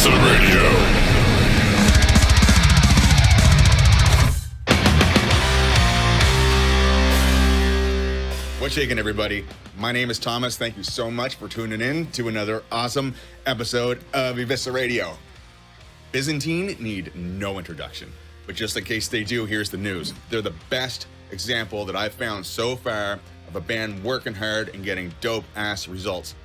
Evisceradio. What's shaking, everybody? My name is Thomas. Thank you so much for tuning in to another awesome episode of Evisceradio. Byzantine need no introduction, but just in case they do, here's the news. They're the best example that I've found so far of a band working hard and getting dope-ass results.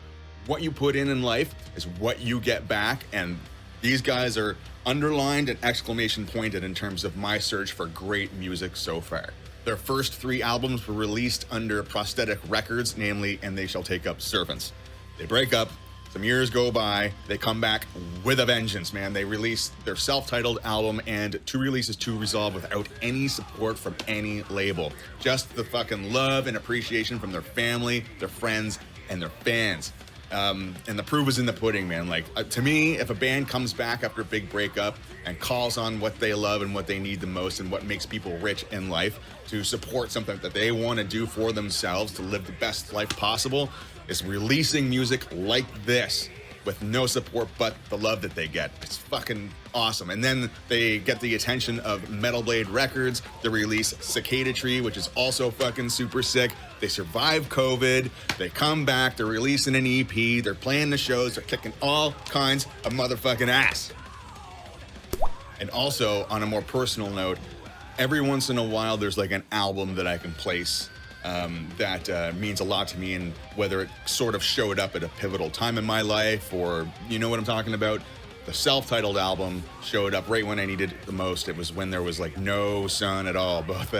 What you put in life is what you get back, and these guys are underlined and exclamation pointed in terms of my search for great music so far. Their first 3 albums were released under Prosthetic records, namely And They Shall Take Up Servants. They break up, some years go by, they come back with a vengeance, man. They release their self-titled album and 2 releases to Resolve without any support from any label. Just the fucking love and appreciation from their family, their friends, and their fans. And the proof is in the pudding, man. To me, if a band comes back after a big breakup and calls on what they love and what they need the most and what makes people rich in life to support something that they want to do for themselves to live the best life possible, is releasing music like this with no support but the love that they get. It's fucking awesome. And then they get the attention of MetalBlade Records. They release Cicada Tree, which is also fucking super sick. They survive COVID. They come back. They're releasing an EP. They're playing the shows. They're kicking all kinds of motherfucking ass. And also, on a more personal note, every once in a while, there's like an album that I can place that means a lot to me, and whether it sort of showed up at a pivotal time in my life, or you know what I'm talking about. The self-titled album showed up right when I needed it the most. It was when there was like no sun at all, both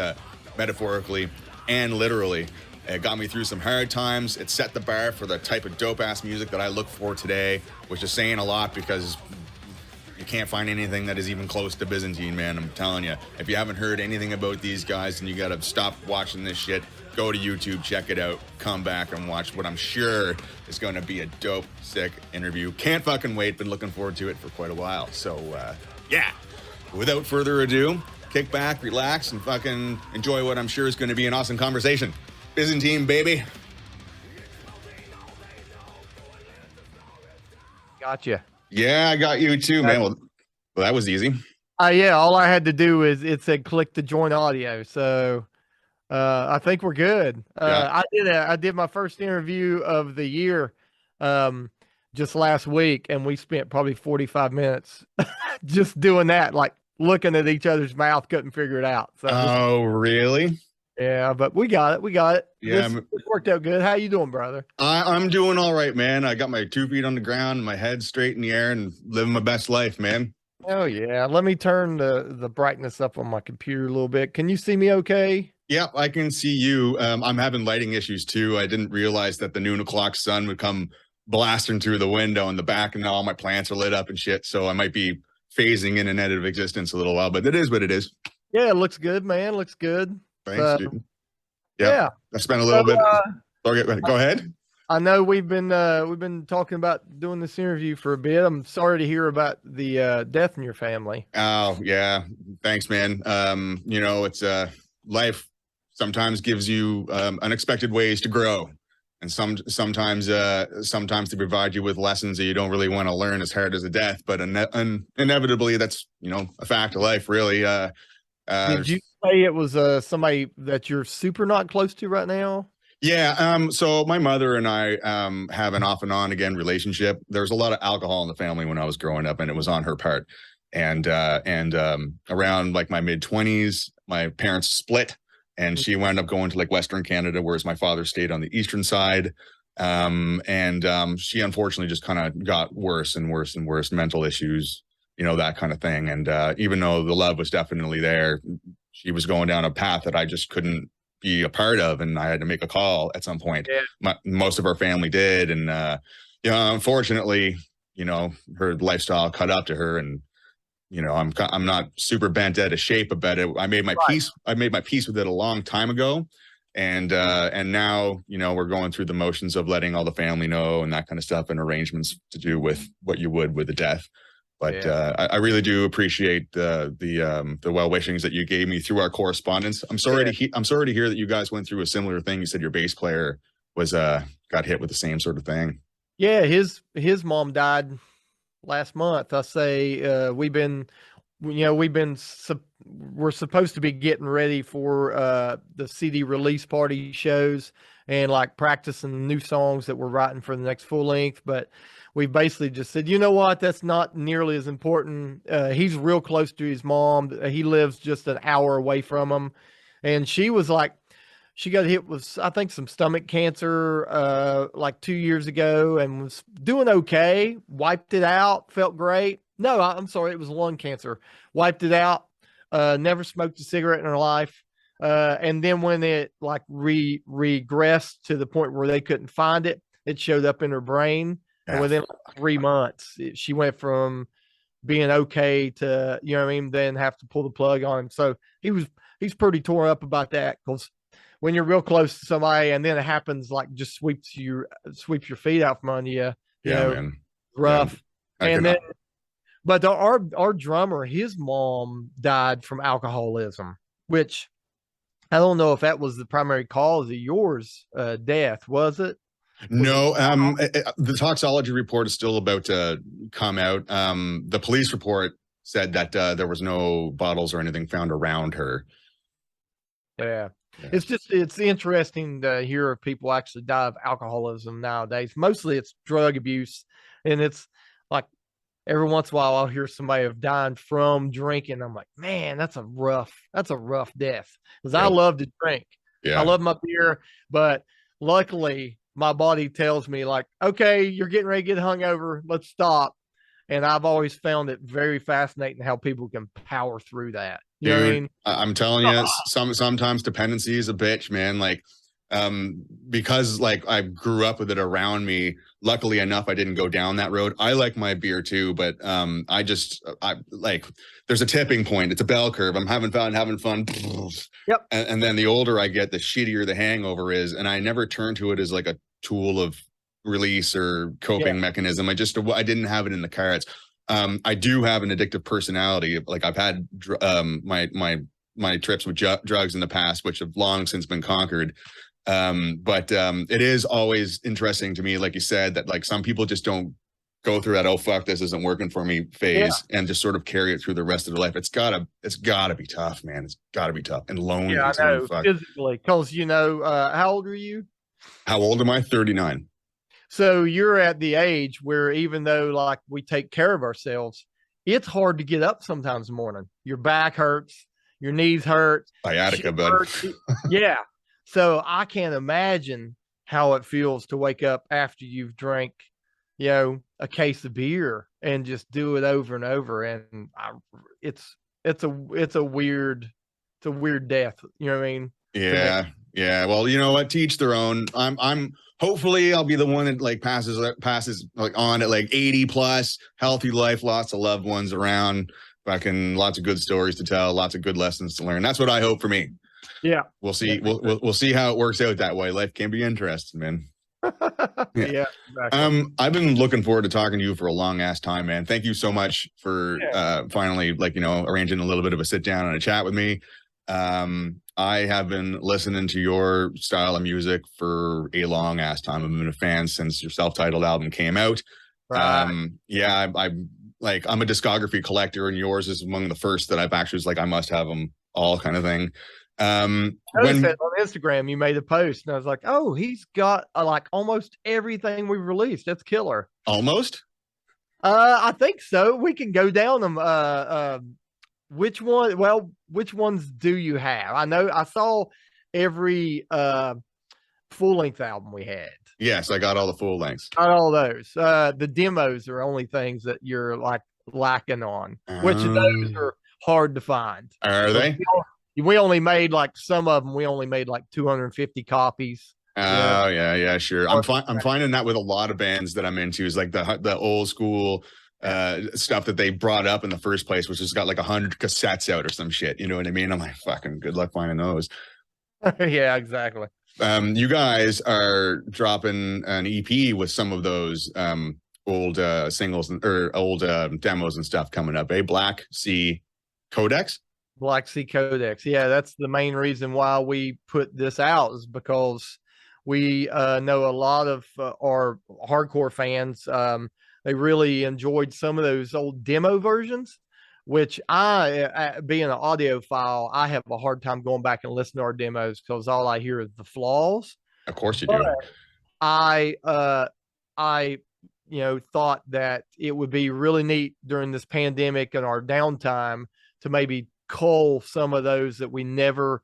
metaphorically and literally. It got me through some hard times. It set the bar for the type of dope-ass music that I look for today, which is saying a lot because you can't find anything that is even close to Byzantine, man. I'm telling you. If you haven't heard anything about these guys, then you gotta stop watching this shit. Go to YouTube, check it out, come back and watch what I'm sure is gonna be a dope, sick interview. Can't fucking wait. Been looking forward to it for quite a while. So, yeah. Without further ado, kick back, relax, and fucking enjoy what I'm sure is gonna be an awesome conversation. Byzantine, baby. Gotcha. Yeah, I got you too, man. Well, that was easy. Yeah, all I had to do is it said click to join audio. So I think we're good. Yeah. I did my first interview of the year just last week, and we spent probably 45 minutes just doing that, like looking at each other's mouth, couldn't figure it out. So Oh, really? yeah, but we got it. Yeah, This worked out good. How you doing, brother? I'm doing all right, man. I got my 2 feet on the ground, my head straight in the air, and living my best life, man. Oh yeah. Let me turn the brightness up on my computer a little bit. Can you see me okay? Yeah, I can see you. I'm having lighting issues too. I didn't realize that the noon o'clock sun would come blasting through the window in the back, and now all my plants are lit up and shit. So I might be phasing in and out of existence a little while, but it is what it is. Yeah, it looks good, man. Looks good. Thanks, dude. Yeah. I spent a little bit. Go ahead. I know we've been talking about doing this interview for a bit. I'm sorry to hear about the death in your family. Oh yeah, thanks, man. It's life sometimes gives you unexpected ways to grow, and sometimes they provide you with lessons that you don't really want to learn, as hard as a death, but inevitably that's a fact of life, really. Did you say it was somebody that you're super not close to right now? Yeah. So my mother and I have an off and on again relationship. There's a lot of alcohol in the family when I was growing up, and it was on her part. And around like my mid-20s, my parents split, and she wound up going to like Western Canada, whereas my father stayed on the eastern side. She unfortunately just kind of got worse and worse and worse, mental issues, that kind of thing. And even though the love was definitely there, she was going down a path that I just couldn't be a part of, and I had to make a call at some point. Yeah. Most of our family did, and unfortunately, her lifestyle caught up to her, and I'm not super bent out of shape about it. I made my peace. I made my peace with it a long time ago, and now we're going through the motions of letting all the family know and that kind of stuff, and arrangements to do with what you would with a death. But I really do appreciate the well wishings that you gave me through our correspondence. I'm sorry to hear that you guys went through a similar thing. You said your bass player was got hit with the same sort of thing. Yeah, his mom died last month. I say we're supposed to be getting ready for the CD release party shows and like practicing new songs that we're writing for the next full length. But we basically just said, you know what, that's not nearly as important. He's real close to his mom. He lives just an hour away from him, and she was like, she got hit with, I think, some stomach cancer like 2 years ago and was doing okay. Wiped it out, felt great. No, I'm sorry, it was lung cancer. Wiped it out. Never smoked a cigarette in her life. And then when it like regressed to the point where they couldn't find it, it showed up in her brain. And Yeah. within like 3 months, she went from being okay to, you know what I mean, then have to pull the plug on him. So he's pretty tore up about that, because when you're real close to somebody and then it happens, like just sweeps your feet out from under you, you Yeah, know, man. rough. Yeah, And then, but our drummer, his mom died from alcoholism, which I don't know if that was the primary cause of yours death. Was it? no, the toxology report is still about to come out. The police report said that there was no bottles or anything found around her. Yeah. Yeah. It's interesting to hear of people actually die of alcoholism nowadays. Mostly it's drug abuse, and it's like every once in a while I'll hear somebody have died from drinking. I'm like, man, that's a rough death. Because I Yep. love to drink. I Yeah. love my beer, but luckily my body tells me like, okay, you're getting ready to get hungover. Let's stop. And I've always found it very fascinating how people can power through that. You know what I Dude, mean? I'm telling you, sometimes dependency is a bitch, man. Like, because like I grew up with it around me. Luckily enough, I didn't go down that road. I like my beer too, but I like there's a tipping point. It's a bell curve. I'm having fun. Yep. And then the older I get, the shittier the hangover is. And I never turn to it as like a tool of release or coping mechanism. I didn't have it in the cards. I do have an addictive personality. Like I've had my trips with drugs in the past, which have long since been conquered. But it is always interesting to me, like you said, that like some people just don't go through that, oh fuck, this isn't working for me phase, and just sort of carry it through the rest of their life. It's gotta be tough, man. It's gotta be tough and lonely. Yeah, I know, physically, because how old are you? How old am I? 39. So you're at the age where even though like we take care of ourselves, it's hard to get up sometimes in the morning. Your back hurts, your knees hurt, Sciatica, bud. Yeah. So I can't imagine how it feels to wake up after you've drank, a case of beer and just do it over and over. And it's a weird death. You know what I mean? Yeah. Yeah. Well, you know what? Teach their own. I'm hopefully I'll be the one that like passes like on at like 80 plus, healthy life, lots of loved ones around, fucking lots of good stories to tell, lots of good lessons to learn. That's what I hope for me. Yeah. We'll see. We'll see how it works out that way. Life can be interesting, man. Yeah. Exactly. I've been looking forward to talking to you for a long ass time, man. Thank you so much for finally arranging a little bit of a sit down and a chat with me. I have been listening to your style of music for a long ass time. I've been a fan since your self-titled album came out. Right. I'm a discography collector, and yours is among the first that I've actually was like, I must have them all, kind of thing. I noticed that on Instagram you made a post, and I was like, oh, he's got like almost everything we've released. That's killer. Almost. I think so. We can go down them. Which one? Well, which ones do you have? I know I saw every full length album we had. Yes, I got all the full lengths. Got all those. The demos are only things that you're like lacking on, which those are hard to find. Are they? We only made like some of them. We only made like 250 copies. Oh yeah, sure. I'm finding that with a lot of bands that I'm into is like the old school stuff that they brought up in the first place, which has got like 100 cassettes out or some shit. You know what I mean? I'm like, fucking good luck finding those. Yeah, exactly. You guys are dropping an EP with some of those old singles or old demos and stuff coming up. Black Sea Codex. Black Sea Codex. Yeah, that's the main reason why we put this out, is because We know a lot of our hardcore fans. They really enjoyed some of those old demo versions, which being an audiophile, I have a hard time going back and listening to our demos because all I hear is the flaws. Of course you But do. I thought that it would be really neat during this pandemic and our downtime to maybe cull some of those that we never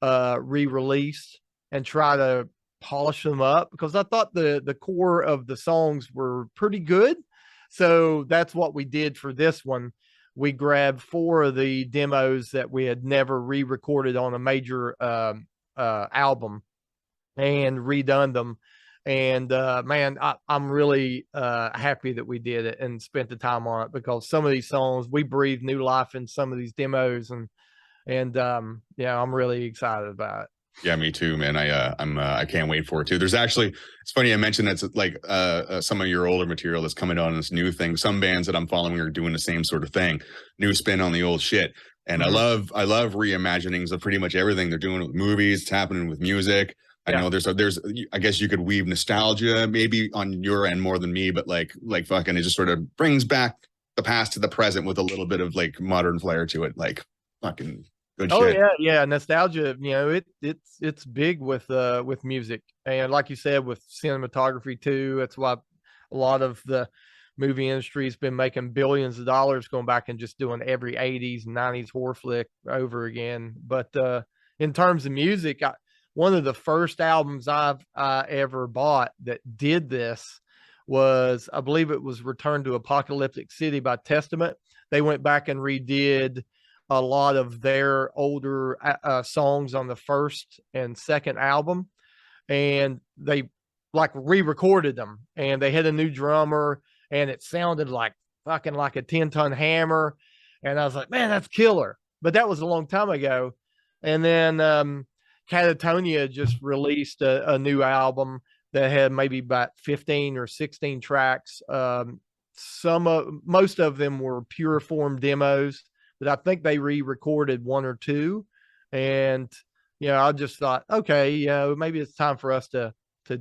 re-released and try to polish them up, because I thought the core of the songs were pretty good. So that's what we did for this one. We grabbed 4 of the demos that we had never re-recorded on a major album and redone them. And man, I'm really happy that we did it and spent the time on it, because some of these songs we breathed new life in some of these demos, and yeah, I'm really excited about it. Yeah, me too, man. I can't wait for it too. There's actually, it's funny I mentioned that's like some of your older material that's coming out on this new thing. Some bands that I'm following are doing the same sort of thing, new spin on the old shit. And I love reimaginings of pretty much everything they're doing with movies. It's happening with music. I know there's I guess you could weave nostalgia maybe on your end more than me, but like fucking it just sort of brings back the past to the present with a little bit of like modern flair to it. Like fucking good shit. Yeah, nostalgia, it's big with music, and like you said, with cinematography too. That's why a lot of the movie industry has been making billions of dollars going back and just doing every 80s and 90s horror flick over again. But in terms of music, one of the first albums I ever bought that did this was, I believe it was Return to Apocalyptic City by Testament. They went back and redid a lot of their older songs on the first and second album, and they like re-recorded them, and they had a new drummer, and it sounded like fucking like a 10-ton hammer. And I was like, man, that's killer. But that was a long time ago. And then Catatonia just released a new album that had maybe about 15 or 16 tracks. Most of them were pure form demos, but I think they re-recorded 1 or 2. And I just thought, okay, maybe it's time for us to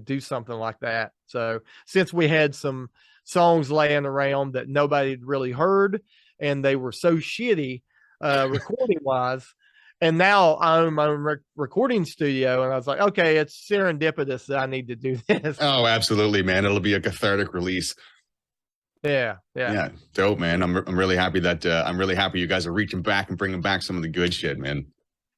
do something like that. So since we had some songs laying around that nobody had really heard, and they were so shitty recording wise, and now I'm in my recording studio, and I was like, okay, it's serendipitous that I need to do this. Oh, absolutely, man. It'll be a cathartic release. Yeah. Dope, man. I'm really happy that I'm really happy you guys are reaching back and bringing back some of the good shit, man.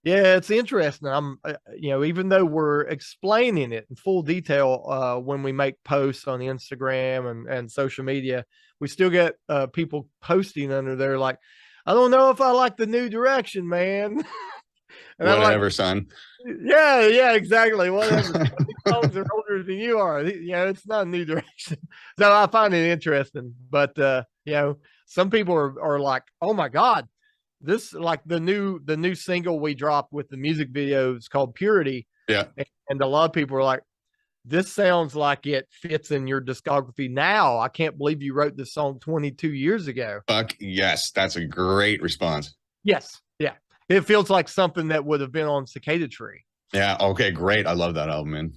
Yeah, it's interesting. I'm, even though we're explaining it in full detail when we make posts on Instagram and social media, we still get people posting under there like, I don't know if I like the new direction, man. And whatever, like, son. Yeah, exactly. Whatever. These songs are older than you are. It's not a new direction. So I find it interesting. But some people are like, oh my God, this, like the new single we dropped with the music video is called Purity. Yeah. And a lot of people are like, this sounds like it fits in your discography now. I can't believe you wrote this song 22 years ago. Fuck yes. That's a great response. Yes. Yeah. It feels like something that would have been on Cicada Tree. Yeah. Okay. Great. I love that album, man.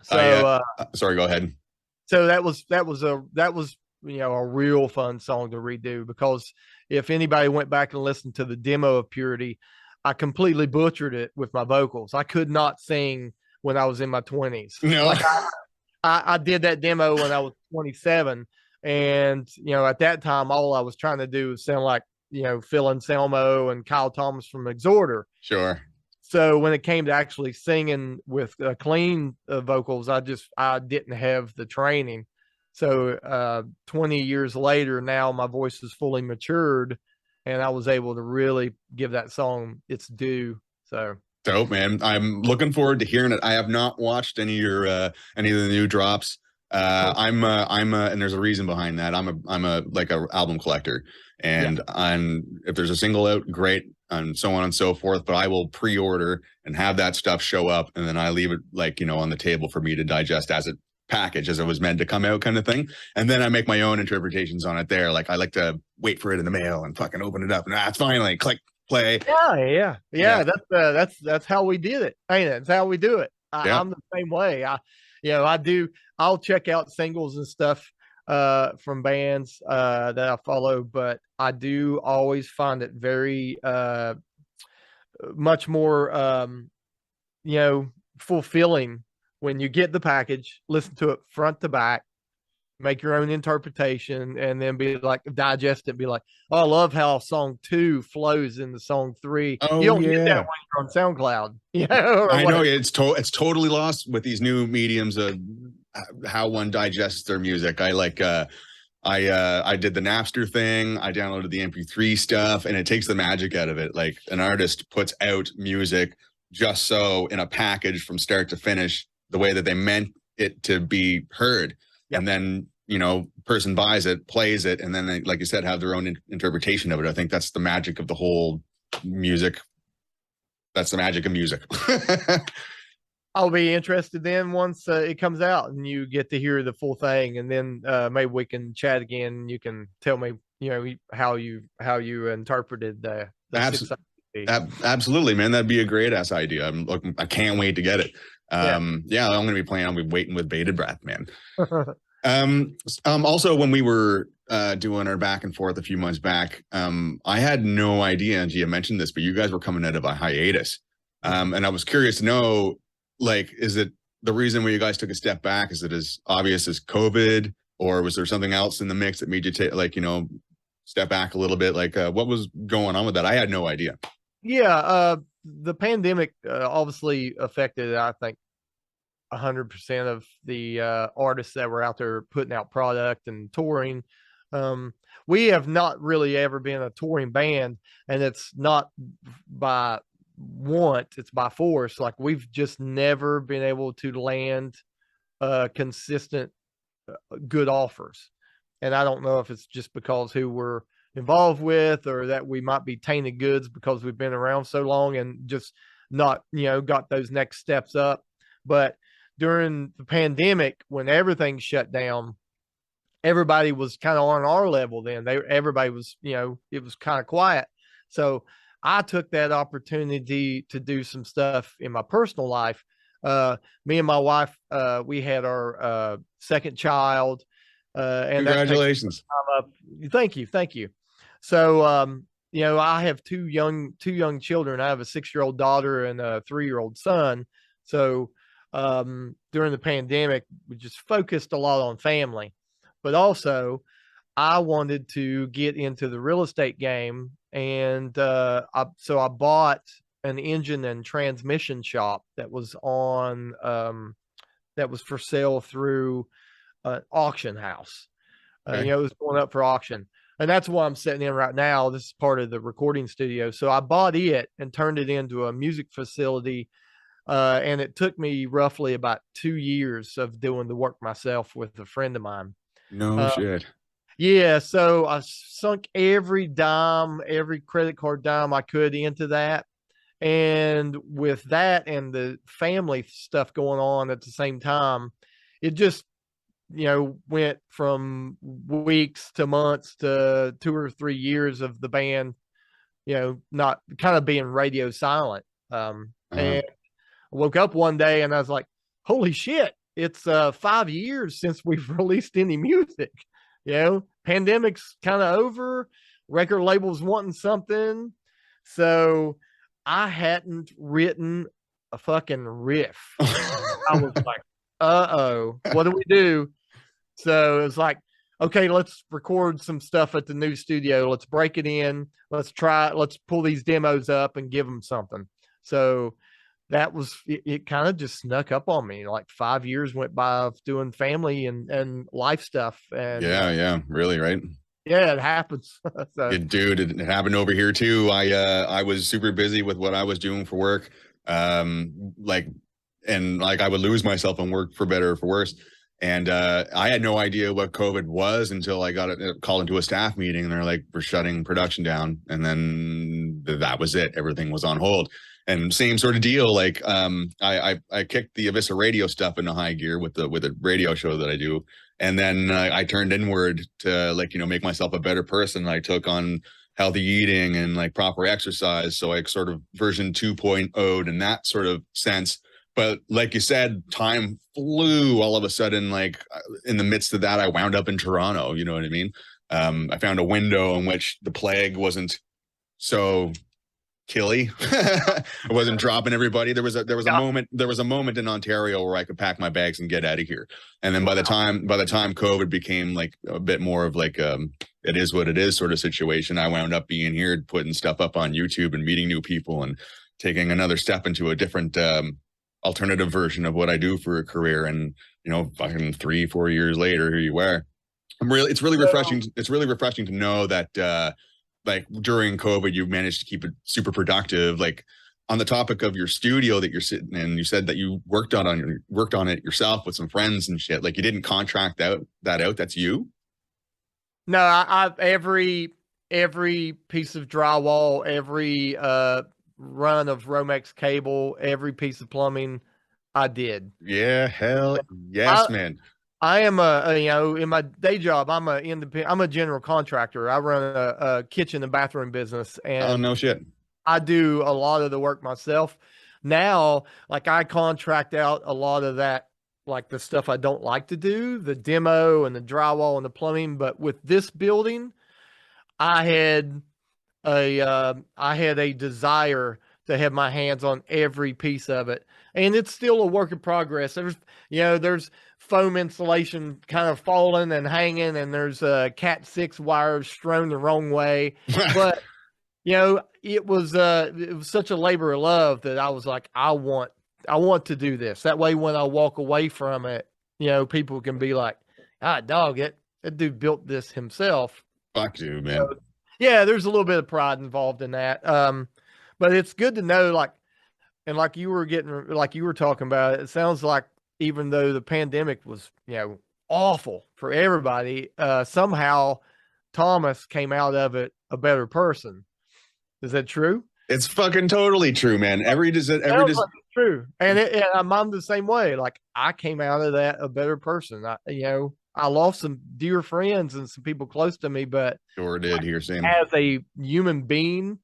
So, sorry, go ahead. So that was a real fun song to redo, because if anybody went back and listened to the demo of Purity, I completely butchered it with my vocals. I could not sing when I was in my 20s. No. Like I did that demo when I was 27. And, at that time, all I was trying to do was sound like, Phil Anselmo and Kyle Thomas from Exhorder. Sure. So when it came to actually singing with clean vocals, I didn't have the training. So 20 years later, now my voice is fully matured, and I was able to really give that song its due. So dope, man. I'm looking forward to hearing it. I have not watched any of the new drops. I'm and there's a reason behind that. I'm a like a album collector, and if there's a single out, great, and so on and so forth. But I will pre-order and have that stuff show up, and then I leave it on the table for me to digest as it package, as it was meant to come out, kind of thing. And then I make my own interpretations on it there. Like I like to wait for it in the mail and fucking open it up, and it's finally click play. Yeah. That's how we did it. Ain't it? That's how we do it. Yeah. I'm the same way. I do. I'll check out singles and stuff from bands that I follow, but I do always find it very much more fulfilling when you get the package, listen to it front to back, make your own interpretation, and then be like, digest it, be like, oh, I love how song 2 flows into song 3. You Oh don't get that yeah. when you're on SoundCloud, or I know whatever. it's totally lost with these new mediums of how one digests their music. I did the Napster thing. I downloaded the MP3 stuff, and it takes the magic out of it. Like an artist puts out music just so in a package from start to finish, the way that they meant it to be heard, Yep. and then person buys it, plays it, and then they, like you said, have their own interpretation of it. I think that's the magic of the whole music. That's the magic of music. I'll be interested then once it comes out and you get to hear the full thing, and then maybe we can chat again. And you can tell me, how you interpreted the Absolutely. 6 Absolutely, man. That'd be a great ass idea. I can't wait to get it. I'm gonna be playing. I'll be waiting with bated breath, man. Also, when we were doing our back and forth a few months back, I had no idea, and Gia mentioned this, but you guys were coming out of a hiatus. And I was curious to know, like, is it the reason why you guys took a step back? Is it as obvious as COVID, or was there something else in the mix that made you take, step back a little bit? Like, what was going on with that? I had no idea. Yeah, the pandemic obviously affected, I think, 100% of the artists that were out there putting out product and touring. We have not really ever been a touring band, and it's not by want, it's by force. Like, we've just never been able to land consistent good offers. And I don't know if it's just because who we're involved with, or that we might be tainted goods because we've been around so long and just not, got those next steps up. But during the pandemic, when everything shut down, everybody was kind of on our level then. Everybody was, it was kind of quiet. So I took that opportunity to do some stuff in my personal life. Me and my wife, we had our second child. And Congratulations. Thank you. So, I have two young children. I have a 6-year-old daughter and a 3-year-old son. So, during the pandemic, we just focused a lot on family, but also I wanted to get into the real estate game. And, so I bought an engine and transmission shop that was on, that was for sale through an auction house. Okay. It was going up for auction. And that's why I'm sitting in right now. This is part of the recording studio. So I bought it and turned it into a music facility. And it took me roughly about 2 years of doing the work myself with a friend of mine. No shit. Yeah. So I sunk every dime, every credit card dime I could into that. And with that and the family stuff going on at the same time, it just, went from weeks to months to 2 or 3 years of the band, not kind of being radio silent. And I woke up one day and I was like, holy shit, it's 5 years since we've released any music. Pandemic's kind of over, record labels wanting something. So I hadn't written a fucking riff. I was like, what do we do? So it was like, okay, let's record some stuff at the new studio. Let's break it in. Let's pull these demos up and give them something. So that was, it kind of just snuck up on me. Like 5 years went by of doing family and life stuff. And yeah, really, right? Yeah, it happens. So, Dude, it happened over here too. I was super busy with what I was doing for work. I would lose myself and work for better or for worse. And I had no idea what COVID was until I got called into a staff meeting, and they're like, we're shutting production down. And then that was it. Everything was on hold. And same sort of deal. Like, I kicked the Evisceradio stuff into high gear with the radio show that I do. And then I turned inward to make myself a better person. I took on healthy eating and like proper exercise. So I sort of version 2.0 in that sort of sense. But like you said, time flew all of a sudden. Like in the midst of that, I wound up in Toronto. You know what I mean? I found a window in which the plague wasn't so killy. I wasn't dropping everybody. Yeah. There was a moment in Ontario where I could pack my bags and get out of here. And then Wow. by the time COVID became like a bit more of like it is what it is sort of situation, I wound up being here, putting stuff up on YouTube and meeting new people and taking another step into a different alternative version of what I do for a career. And fucking 3-4 years later, here you are. It's really refreshing. It's really refreshing to know that like during COVID, you managed to keep it super productive. Like on the topic of your studio that you're sitting in, you said that you worked on it yourself with some friends and shit. Like you didn't contract that out. That's you. No, I every piece of drywall, every run of Romex cable, every piece of plumbing, I did. Yeah, hell yes, I, man. I am in my day job, I'm I'm a general contractor. I run a kitchen and bathroom business, Oh and no shit. I do a lot of the work myself. Now, like I contract out a lot of that, like the stuff I don't like to do, the demo and the drywall and the plumbing. But with this building, I had I had a desire to have my hands on every piece of it, and it's still a work in progress. There's foam insulation kind of falling and hanging, and there's Cat 6 wires strewn the wrong way, but it was such a labor of love that I was like, I want to do this. That way, when I walk away from it, people can be like, ah, dog, that dude built this himself. Fuck you, man. Yeah, there's a little bit of pride involved in that. But it's good to know, like, and like you were talking about, it sounds like even though the pandemic was, awful for everybody, somehow Thomas came out of it a better person. Is that true? It's fucking totally true, man. Sounds like it's true, and I'm the same way. Like I came out of that a better person. I lost some dear friends and some people close to me, but sure did here, Sam. as a human being,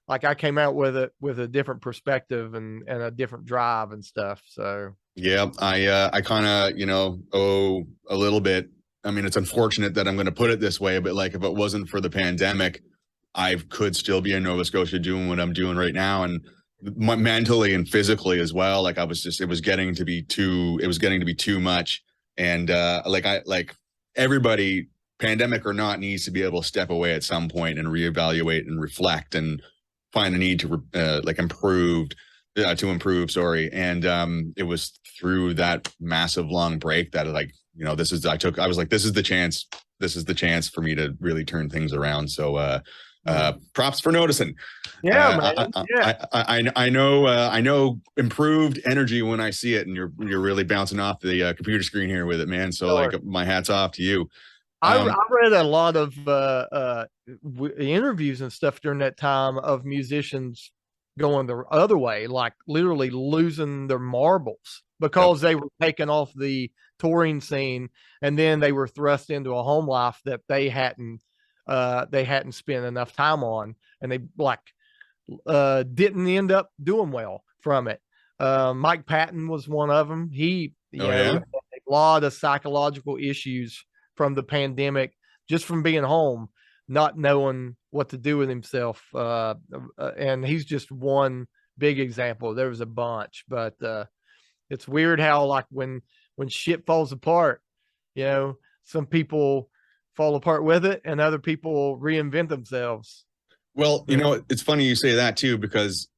like I came out with a different perspective and a different drive and stuff. So yeah, I kind of owe a little bit. I mean, it's unfortunate that I'm going to put it this way, but like if it wasn't for the pandemic, I could still be in Nova Scotia doing what I'm doing right now, and mentally and physically as well. Like it was getting to be too much. And like everybody, pandemic or not, needs to be able to step away at some point and reevaluate and reflect and find a need to improve. Sorry. And it was through that massive long break that I was like, this is the chance. This is the chance for me to really turn things around. So props for noticing. Yeah, man. Yeah. I know improved energy when I see it, and you're really bouncing off the computer screen here with it, man. So Sure. like my hat's off to you. I read a lot of interviews and stuff during that time of musicians going the other way, like literally losing their marbles because they were taken off the touring scene, and then they were thrust into a home life that they hadn't spent enough time on, and they didn't end up doing well from it. Mike Patton was one of them. He had a lot of psychological issues from the pandemic, just from being home, not knowing what to do with himself. And he's just one big example. There was a bunch, but it's weird how like when shit falls apart, some people fall apart with it and other people reinvent themselves. Well, it's funny you say that too, because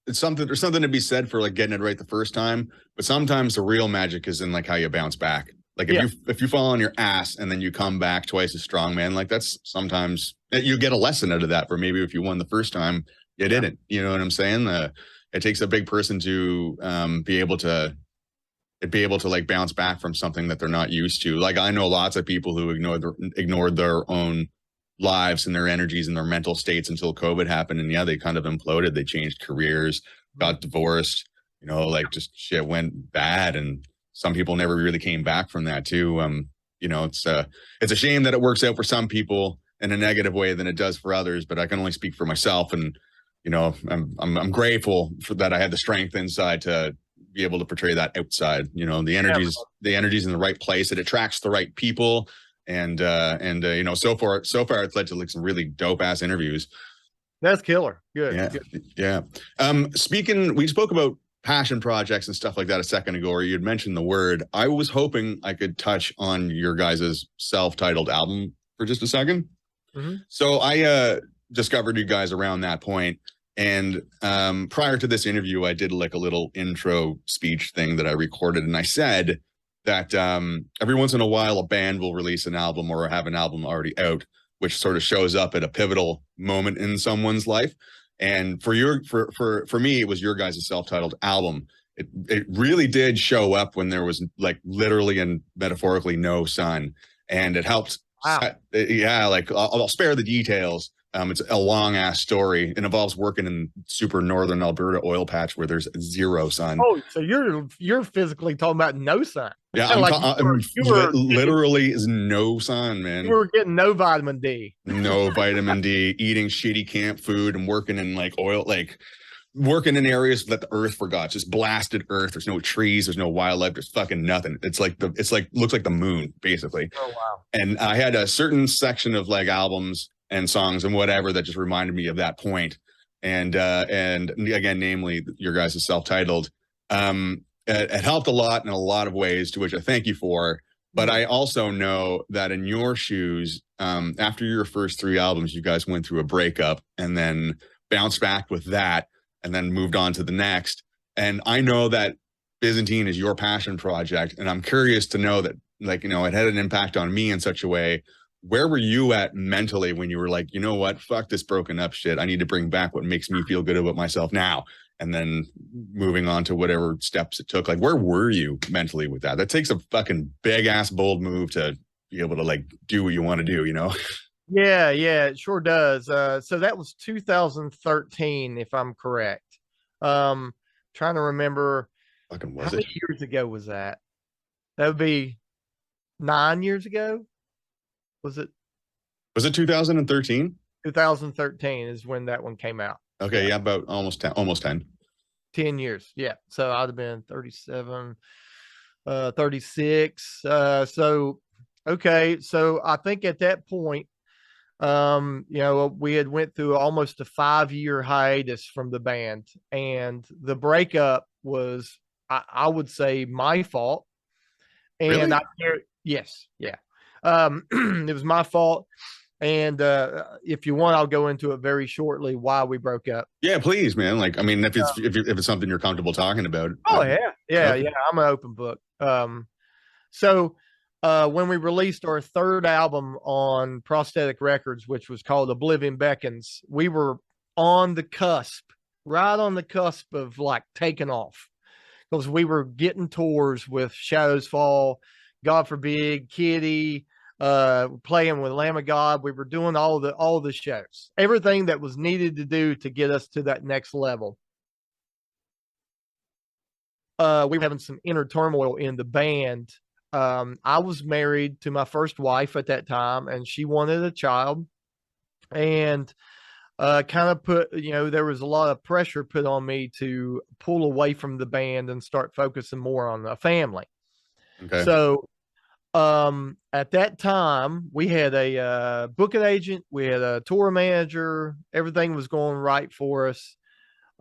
there's something to be said for like getting it right the first time, but sometimes the real magic is in like how you bounce back. Like if you fall on your ass and then you come back twice as strong, man, like that's sometimes you get a lesson out of that. For maybe if you won the first time, you didn't. You know what I'm saying? It takes a big person to be able to like bounce back from something that they're not used to. Like I know lots of people who ignored their own lives and their energies and their mental states until COVID happened, and they kind of imploded. They changed careers, got divorced, like just shit went bad, and some people never really came back from that too. It's a shame that it works out for some people in a negative way than it does for others, but I can only speak for myself. And I'm grateful for that. I had the strength inside to be able to portray that outside. You know, the energy's in the right place. It attracts the right people, and you know, so far it's led to like some really dope ass interviews. That's killer. Good. Yeah, Good. yeah. We spoke about passion projects and stuff like that a second ago, or you'd mentioned the word. I was hoping I could touch on your guys' self-titled album for just a second. Mm-hmm. So I discovered you guys around that point, and prior to this interview, I did like a little intro speech thing that I recorded, and I said that every once in a while a band will release an album or have an album already out, which sort of shows up at a pivotal moment in someone's life. And for me, it was your guys' self-titled album. It really did show up when there was like literally and metaphorically no sun, and it helped. Wow. Yeah, like I'll spare the details. It's a long ass story. It involves working in super northern Alberta oil patch where there's zero sun. Oh, so you're physically talking about no sun. Yeah, literally is no sun, man. You were getting no vitamin D. No vitamin D, eating shitty camp food and working in like oil, like working in areas that the earth forgot, just blasted earth. There's no trees, there's no wildlife, there's fucking nothing. It's like looks like the moon, basically. Oh wow. And I had a certain section of like albums and songs and whatever that just reminded me of that point. And again, namely your guys' self-titled. It helped a lot in a lot of ways, to which I thank you for. But I also know that in your shoes, after your first 3 albums, you guys went through a breakup and then bounced back with that and then moved on to the next. And I know that Byzantine is your passion project. And I'm curious to know that, like, you know, it had an impact on me in such a way. Where were you at mentally when you were like, you know what, fuck this broken up shit. I need to bring back what makes me feel good about myself now. And then moving on to whatever steps it took. Like, where were you mentally with that? That takes a fucking big ass bold move to be able to like do what you want to do, you know? Yeah, it sure does. So that was 2013, if I'm correct. Trying to remember Fucking how many years ago was that? That would be 9 years ago. Was it 2013? 2013 is when that one came out. Okay, yeah, about almost 10. 10 years. Yeah. So I'd have been 37, 36. Okay. So I think at that point, you know, we had went through almost a 5-year hiatus from the band, and the breakup was, I would say, my fault. And really? yes. Yeah. It was my fault. And if you want, I'll go into it very shortly why we broke up. Yeah, please, man. Like, I mean, if it's something you're comfortable talking about. Oh yeah. I'm an open book. So when we released our 3rd album on Prosthetic Records, which was called Oblivion Beckons, we were on the cusp, right on the cusp of like taking off, because we were getting tours with Shadows Fall, God Forbid, Kitty, playing with Lamb of God. We were doing all the shows, everything that was needed to do to get us to that next level. We were having some inner turmoil in the band. I was married to my first wife at that time, and she wanted a child, and kind of put, you know, there was a lot of pressure put on me to pull away from the band and start focusing more on the family. Okay. So at that time we had a booking agent, we had a tour manager, everything was going right for us.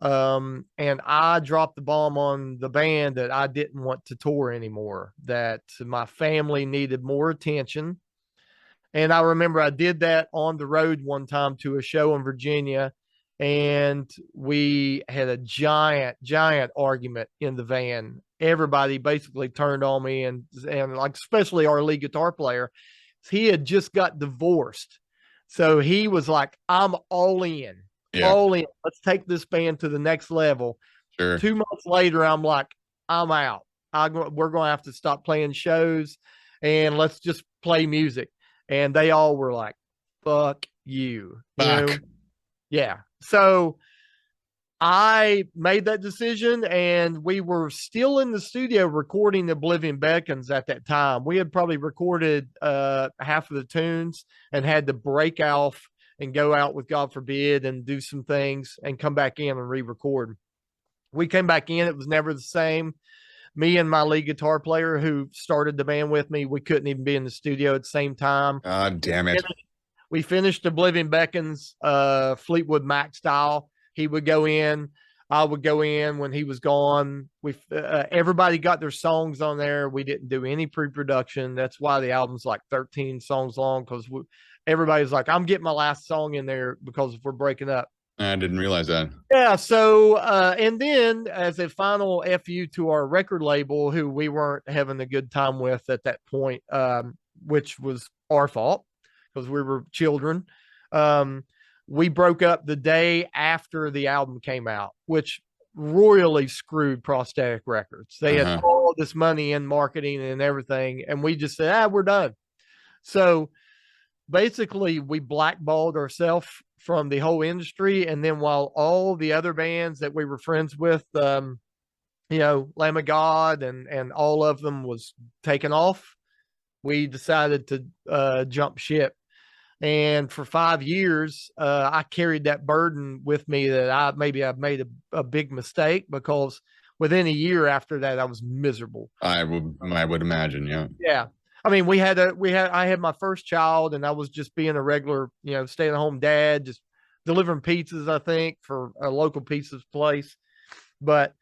And I dropped the bomb on the band that I didn't want to tour anymore, that my family needed more attention. And I remember I did that on the road one time to a show in Virginia, and we had a giant argument in the van. Everybody basically turned on me, and like, especially our lead guitar player, he had just got divorced. So he was like, I'm all in. Yeah. All in. Let's take this band to the next level. Sure. 2 months later, I'm like, I'm out. We're going to have to stop playing shows, and let's just play music. And they all were like, fuck you. Fuck. You know? Yeah. So I made that decision, and we were still in the studio recording Oblivion Beckons at that time. We had probably recorded half of the tunes and had to break off and go out with God Forbid and do some things and come back in and re-record. We came back in. It was never the same. Me and my lead guitar player who started the band with me, we couldn't even be in the studio at the same time. God damn it. We finished Oblivion Beckons Fleetwood Mac style. He would go in, I would go in when he was gone. We everybody got their songs on there. We didn't do any pre-production. That's why the album's like 13 songs long, because everybody's like, I'm getting my last song in there because if we're breaking up. I didn't realize that. Yeah. So, and then as a final FU to our record label, who we weren't having a good time with at that point, which was our fault because we were children. We broke up the day after the album came out, which royally screwed Prosthetic Records. They had all this money in marketing and everything, and we just said, we're done. So basically, we blackballed ourselves from the whole industry. And then while all the other bands that we were friends with, Lamb of God and all of them was taken off, we decided to jump ship. And for 5 years, I carried that burden with me that I've made a big mistake, because within a year after that, I was miserable. I would imagine. Yeah. Yeah. I mean, I had my first child, and I was just being a regular, staying at home dad, just delivering pizzas, I think, for a local pizza place. But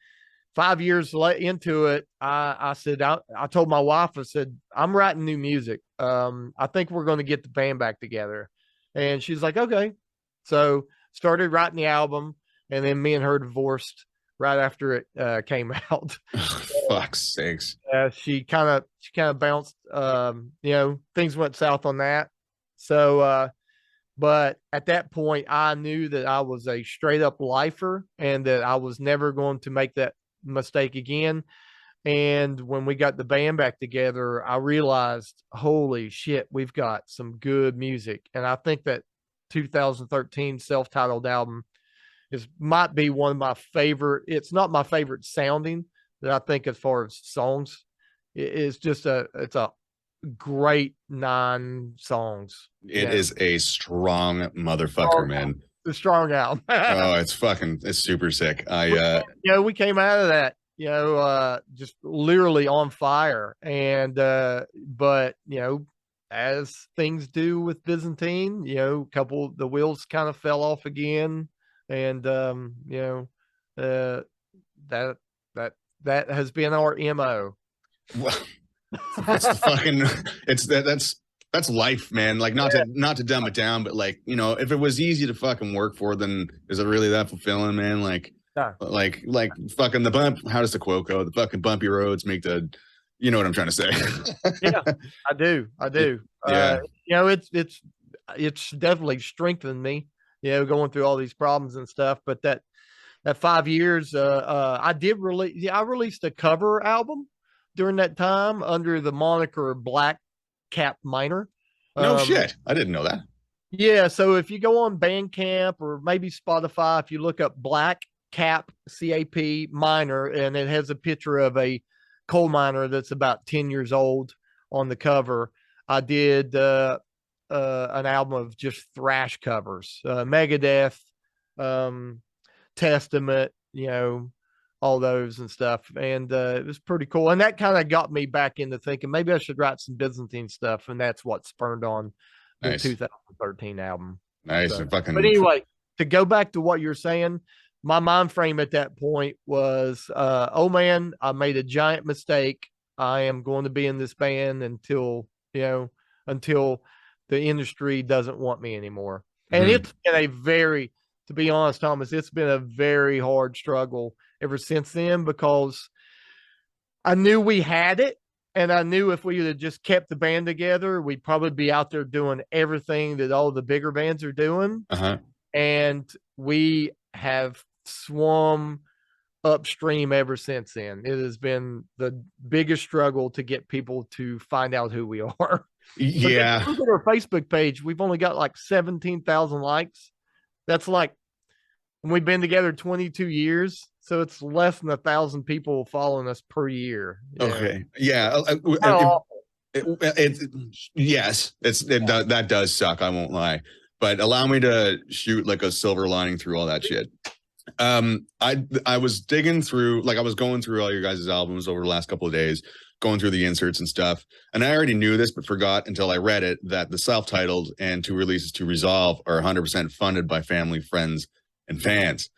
5 years into it, I said, I told my wife, I said, I'm writing new music. I think we're going to get the band back together. And she's like, okay. So started writing the album, and then me and her divorced right after it came out. Fuck's sakes. She kind of bounced, things went south on that. So, but at that point I knew that I was a straight up lifer and that I was never going to make that mistake again. And when we got the band back together, I realized, holy shit, we've got some good music. And I think that 2013 self-titled album might be one of my favorite. It's not my favorite sounding, that I think as far as songs, it's a great 9 songs. It is a strong motherfucker, man. The strong album. Oh, it's super sick. We came out of that, just literally on fire. And but as things do with Byzantine, the wheels kind of fell off again. And that has been our MO. Well, that's life, man. Like, not to dumb it down, but like, if it was easy to fucking work for, then is it really that fulfilling, man? Like, like fucking the bump. How does the quote go? The fucking bumpy roads make the, you know what I'm trying to say? Yeah, I do. Yeah. It's definitely strengthened me, going through all these problems and stuff. But that 5 years, I released a cover album during that time under the moniker Black Cap Minor. No shit. I didn't know that. Yeah. So if you go on Bandcamp or maybe Spotify, if you look up Black Cap, CAP Minor, and it has a picture of a coal miner that's about 10 years old on the cover. I did an album of just thrash covers, Megadeth, Testament, all those and stuff. And it was pretty cool. And that kind of got me back into thinking maybe I should write some Byzantine stuff. And that's what spurned on the 2013 album. Nice. So, but anyway, to go back to what you're saying, my mind frame at that point was, oh man, I made a giant mistake. I am going to be in this band until the industry doesn't want me anymore. And it's been to be honest, Thomas, it's been a very hard struggle ever since then, because I knew we had it, and I knew if we had just kept the band together, we'd probably be out there doing everything that all the bigger bands are doing. And we have swum upstream ever since then. It has been the biggest struggle to get people to find out who we are. Yeah. Look at our Facebook page. We've only got like 17,000 likes. That's like, we've been together 22 years, so it's less than 1,000 people following us per year. Okay. Yeah. Yes, that does suck. I won't lie, but allow me to shoot like a silver lining through all that shit. I was digging through, like I was going through all your guys' albums over the last couple of days, going through the inserts and stuff. And I already knew this, but forgot until I read it that the self-titled and two releases to Resolve are 100% funded by family, friends, and fans.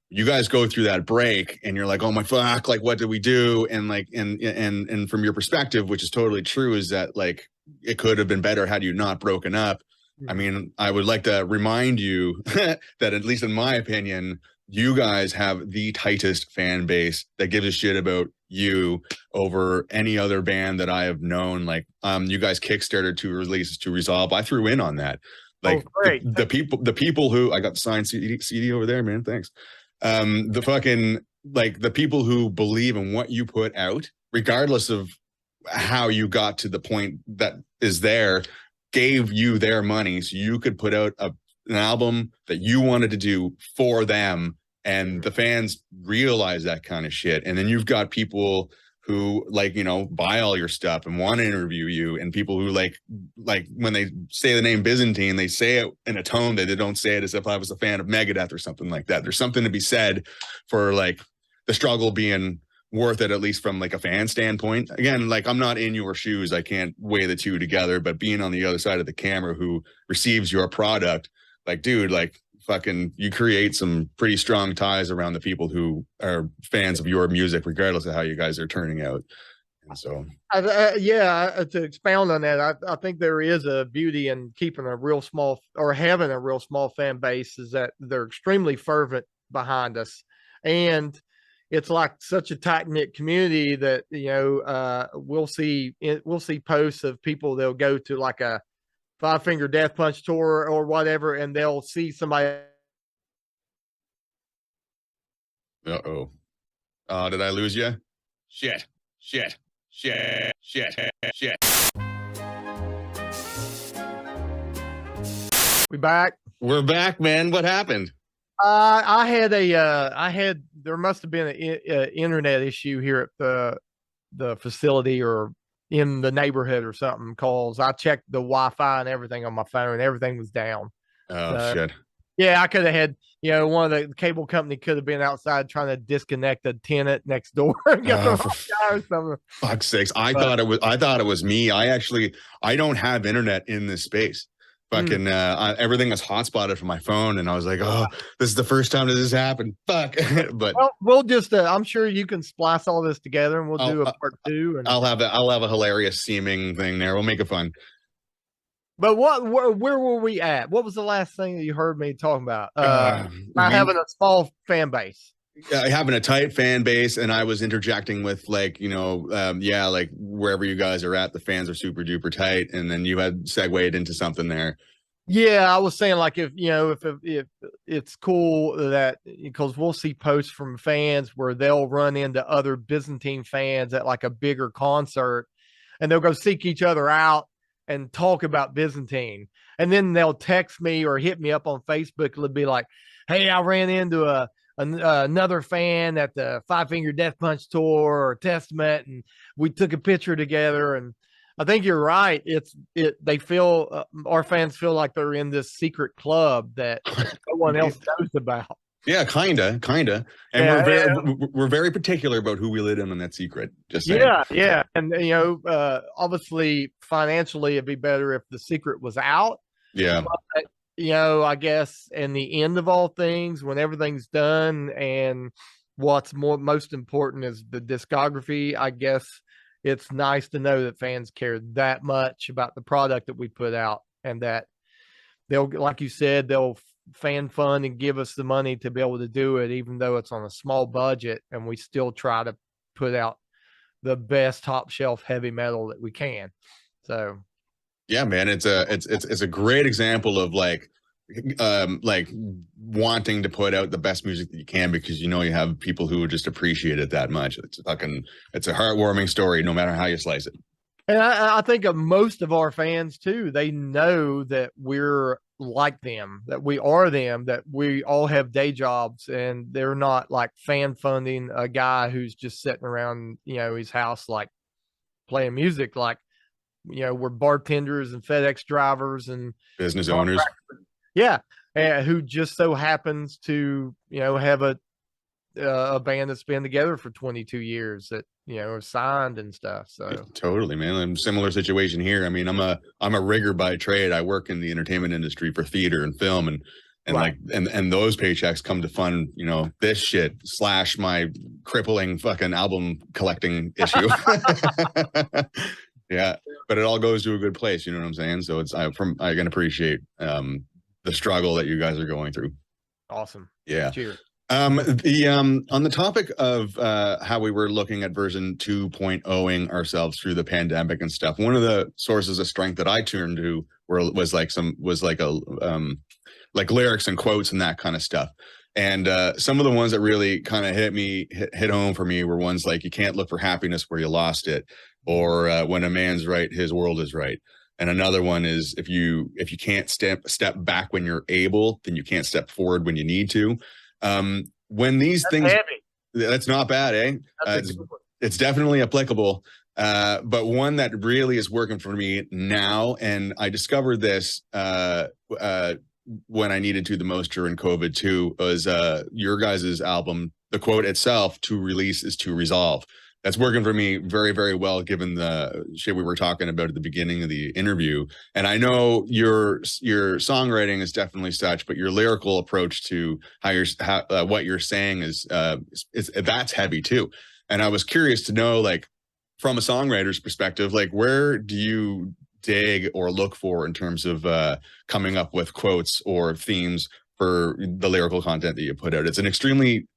You guys go through that break and you're like, oh my fuck, like what did we do? And like and from your perspective, which is totally true, is that like it could have been better had you not broken up. I mean, I would like to remind you that at least in my opinion, you guys have the tightest fan base that gives a shit about you over any other band that I have known. Like, you guys kickstarted two releases to Resolve. I threw in on that. Like, great. The people who I got the signed CD over there, man. Thanks. The fucking like the people who believe in what you put out, regardless of how you got to the point that is there, gave you their money so you could put out an album that you wanted to do for them, and the fans realize that kind of shit. And then you've got people who like, you know, buy all your stuff and want to interview you, and people who like when they say the name Byzantine, they say it in a tone that they don't say it as if I was a fan of Megadeth or something like that. There's something to be said for like the struggle being worth it, at least from like a fan standpoint. Again, like I'm not in your shoes, I can't weigh the two together, but being on the other side of the camera who receives your product, like, dude, like fucking you create some pretty strong ties around the people who are fans of your music, regardless of how you guys are turning out. And so to expound on that, I think there is a beauty in keeping a real small, or having a real small fan base, is that they're extremely fervent behind us. And it's like such a tight knit community that, you know, we'll see posts of people, they'll go to like a Five Finger Death Punch tour or whatever, and they'll see somebody. did I lose you? Shit. We back? We're back, man. What happened? There must have been an internet issue here at the facility or in the neighborhood or something, cause I checked the Wi-Fi and everything on my phone, and everything was down. Oh, shit. Yeah, I could have had, you know, one of the cable company could have been outside trying to disconnect a tenant next door and get the wrong guy or something. Fuck's sakes. I thought it was me. I don't have internet in this space. Fucking everything is hotspotted from my phone, and I was like, oh, this is the first time that this happened. Fuck. But well, we'll just I'm sure you can splice all this together, and we'll do a part two. And I'll have a hilarious seeming thing there. We'll make it fun. But where were we at? What was the last thing that you heard me talking about? Having a small fan base. Having a tight fan base, and I was interjecting with like, you know, like wherever you guys are at, the fans are super duper tight, and then you had segued into something there. Yeah, I was saying like if it's cool that, because we'll see posts from fans where they'll run into other Byzantine fans at like a bigger concert, and they'll go seek each other out and talk about Byzantine, and then they'll text me or hit me up on Facebook. It'll be like, hey, I ran into another fan at the Five Finger Death Punch tour or Testament, and we took a picture together. And I think you're right. They feel our fans feel like they're in this secret club that no one else knows about. Yeah, kinda, and we're very particular about who we let in on that secret. Just saying. Yeah, and you know, obviously financially, it'd be better if the secret was out. Yeah, but, you know, I guess in the end of all things, when everything's done, and what's most important is the discography, I guess it's nice to know that fans care that much about the product that we put out, and that they'll, like you said, they'll fan fund and give us the money to be able to do it, even though it's on a small budget, and we still try to put out the best top shelf heavy metal that we can. So yeah, man, it's a great example of like wanting to put out the best music that you can, because you know you have people who just appreciate it that much. It's a heartwarming story, no matter how you slice it. And I think of most of our fans too, they know that we're like them, that we are them, that we all have day jobs, and they're not like fan funding a guy who's just sitting around, you know, his house, like playing music. Like, you know, we're bartenders and FedEx drivers and business owners. Yeah, who just so happens to, have a band that's been together for 22 years that, are signed and stuff. So Totally, man. I'm similar situation here. I mean, I'm a rigger by trade. I work in the entertainment industry for theater and film, and right. and those paychecks come to fund, this shit slash my crippling fucking album collecting issue. Yeah, but it all goes to a good place. You know what I'm saying? So I can appreciate the struggle that you guys are going through. Awesome. Yeah. Cheers. On the topic of how we were looking at version 2.0ing ourselves through the pandemic and stuff, one of the sources of strength that I turned to was like lyrics and quotes and that kind of stuff. And some of the ones that really kind of hit home for me were ones like, you can't look for happiness where you lost it, or when a man's right, his world is right. And another one is, if you can't step back when you're able, then you can't step forward when you need to. When these things, heavy. that's not bad, eh? It's definitely applicable. But one that really is working for me now, and I discovered this when I needed to the most during COVID too, was your guys' album. The quote itself, "To release is to resolve." That's working for me very, very well, given the shit we were talking about at the beginning of the interview. And I know your songwriting is definitely such, but your lyrical approach to what you're saying is that's heavy too. And I was curious to know, like, from a songwriter's perspective, like, where do you dig or look for in terms of coming up with quotes or themes for the lyrical content that you put out? It's an extremely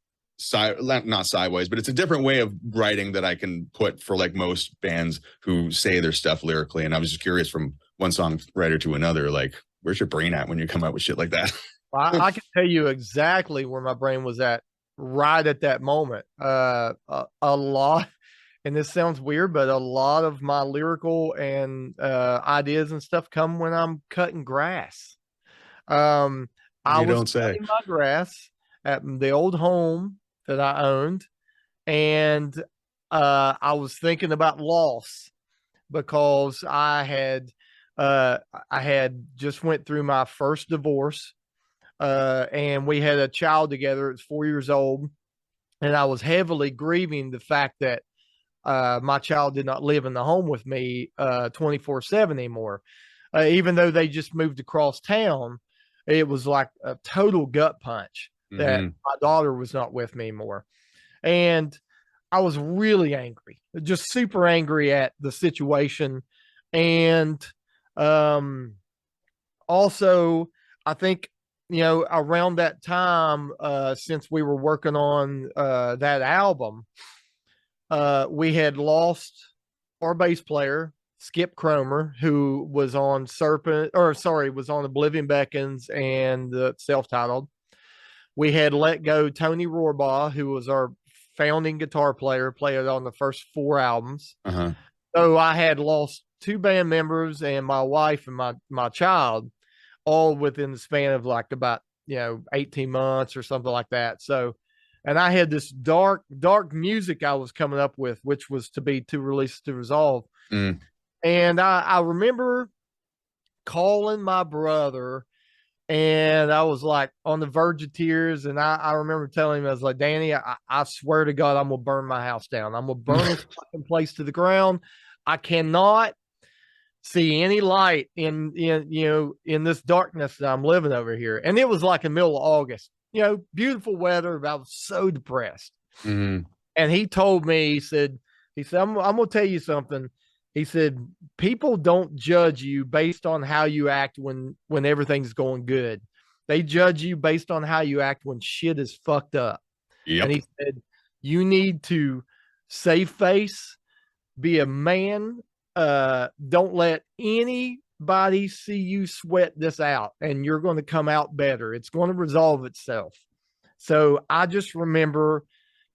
not sideways, but it's a different way of writing that I can put for like most bands who say their stuff lyrically. And I was just curious, from one songwriter to another, like, where's your brain at when you come out with shit like that? I can tell you exactly where my brain was at right at that moment. A lot, and this sounds weird, but a lot of my lyrical and ideas and stuff come when I'm cutting grass. I You was don't say. cutting my grass at the old home that I owned, and I was thinking about loss because I had just went through my first divorce, and we had a child together. It's 4 years old, and I was heavily grieving the fact that my child did not live in the home with me 24/7 anymore. Even though they just moved across town, it was like a total gut punch that my daughter was not with me anymore. And I was really angry, just super angry at the situation. And also, I think, around that time, since we were working on that album, we had lost our bass player, Skip Cromer, who was on was on Oblivion Beckons and the self-titled. We had let go Tony Rohrbaugh, who was our founding guitar player, played on the first 4 albums. Uh-huh. So I had lost 2 band members and my wife and my child, all within the span of like about 18 months or something like that. So, and I had this dark music I was coming up with, which was to release to resolve. And I remember calling my brother, and I was like on the verge of tears. And I remember telling him, I was like, Danny, I swear to God, I'm going to burn my house down. I'm going to burn this fucking place to the ground. I cannot see any light in this darkness that I'm living over here. And it was like in the middle of August, beautiful weather, but I was so depressed. And he told me, he said, I'm going to tell you something. He said, people don't judge you based on how you act when everything's going good. They judge you based on how you act when shit is fucked up. Yep. And he said, you need to save face, be a man. Don't let anybody see you sweat this out, and you're going to come out better. It's going to resolve itself. So I just remember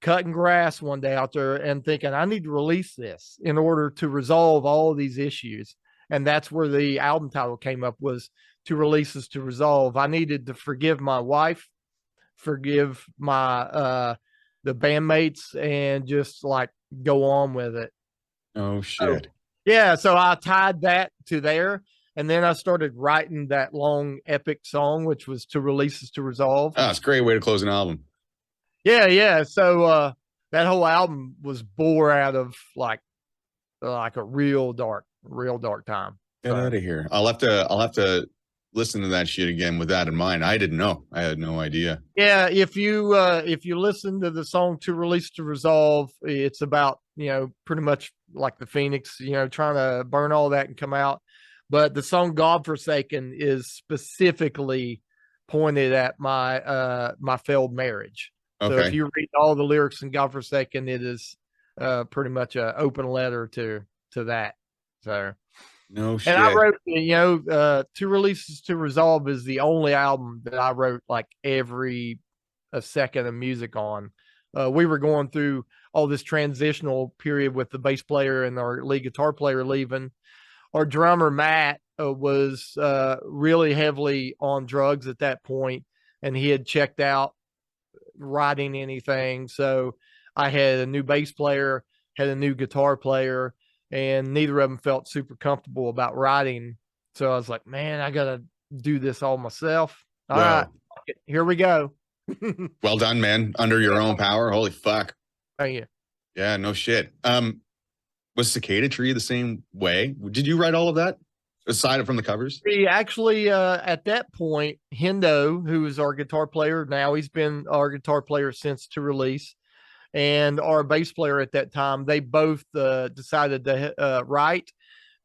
cutting grass one day out there and thinking, I need to release this in order to resolve all these issues. And that's where the album title came up, was To Release is to Resolve. I needed to forgive my wife, forgive my the bandmates, and just like go on with it. Oh shit. Yeah, so I tied that to there. And then I started writing that long epic song, which was To Release Is to Resolve. Oh, it's a great way to close an album. Yeah. So that whole album was bore out of like a real dark time. Get out of here. I'll have to listen to that shit again with that in mind. I didn't know. I had no idea. Yeah, if you listen to the song To Release to Resolve, it's about, pretty much like the Phoenix, trying to burn all that and come out. But the song Godforsaken is specifically pointed at my failed marriage. So if Okay. you read all the lyrics in Godforsaken, it is pretty much an open letter to that. So No and I shit. wrote, Two Releases to Resolve is the only album that I wrote like every a second of music on. We were going through all this transitional period with the bass player and our lead guitar player leaving. Our drummer Matt was really heavily on drugs at that point, and he had checked out writing anything. So I had a new bass player, had a new guitar player, and neither of them felt super comfortable about writing. So I was like, man, I got to do this all myself. All right, here we go. Well done, man. Under your own power. Holy fuck. Thank you. Yeah, no shit. Was Cicada Tree the same way? Did you write all of that aside from the covers? We actually, at that point, Hendo, who is our guitar player now, he's been our guitar player since To Release, and our bass player at that time, they both decided to write.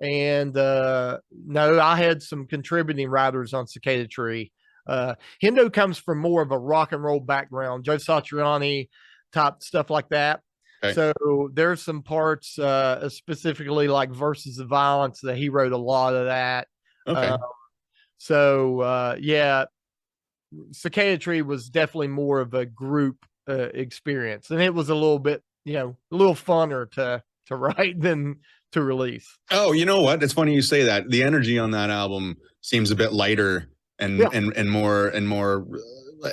And no, I had some contributing writers on Cicada Tree. Hendo comes from more of a rock and roll background, Joe Satriani type stuff like that. Okay. So there's some parts, specifically like Verses of Violence, that he wrote a lot of that. Okay. Yeah, Cicada Tree was definitely more of a group experience, and it was a little bit, a little funner to write than To Release. Oh, you know what? It's funny you say that. The energy on that album seems a bit lighter and more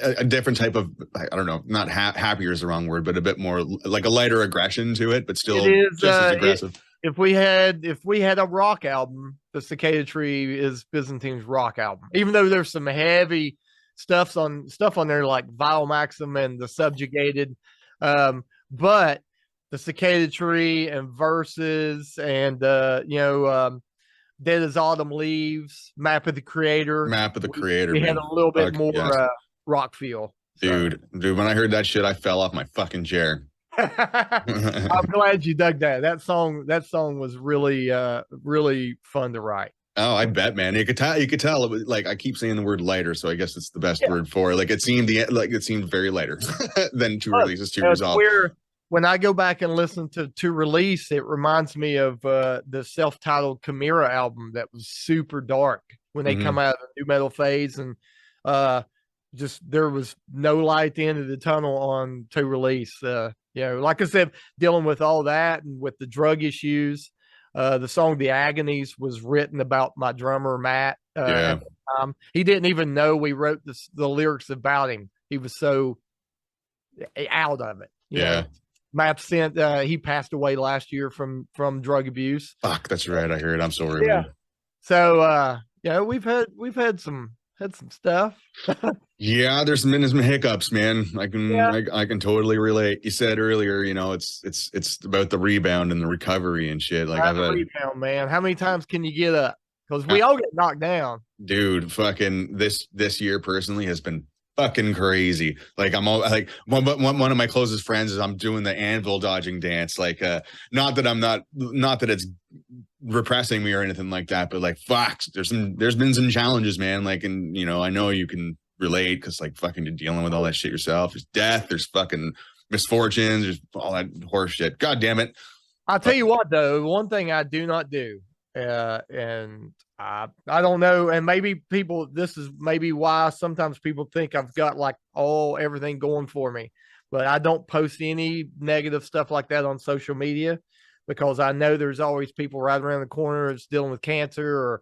a different type of, I don't know, not happier is the wrong word, but a bit more like a lighter aggression to it, but still just as aggressive. If we had a rock album, the Cicada Tree is Byzantine's rock album. Even though there's some heavy stuff on there like Vile Maxim and The Subjugated, but the Cicada Tree and Verses and Dead as Autumn Leaves, Map of the Creator. We had a little bit more rock feel. Dude, when I heard that shit, I fell off my fucking chair. I'm glad you dug that. That song was really, really fun to write. Oh, I bet, man. You could tell. It was, like, I keep saying the word lighter, so I guess it's the best word for it. Like it seemed very lighter than To Release to Resolve. When I go back and listen to Release, it reminds me of the self-titled Chimera album that was super dark when they come out of the new metal phase, and just there was no light at the end of the tunnel on To Release. Like I said, dealing with all that and with the drug issues. The song The Agonies was written about my drummer, Matt. At the time. He didn't even know we wrote the lyrics about him. He was so out of it. You know? Matt he passed away last year from drug abuse. Fuck, that's right. I heard. I'm sorry, man. So, we've had some stuff. Yeah, there's been some hiccups, man. I can totally relate. You said earlier, it's about the rebound and the recovery and shit. Like the rebound, man. How many times can you get up? Because we all get knocked down. Dude, fucking this year personally has been fucking crazy. Like I'm all like one of my closest friends is I'm doing the anvil dodging dance. Like not that it's repressing me or anything like that, but like fuck, there's been some challenges, man. Like, and I know you can relate because like fucking you're dealing with all that shit yourself. There's death, there's fucking misfortunes, there's all that horse shit. God damn it. I'll tell you what though, one thing I do not do, and I don't know, and maybe this is maybe why sometimes people think I've got like everything going for me, but I don't post any negative stuff like that on social media, because I know there's always people right around the corner that's dealing with cancer or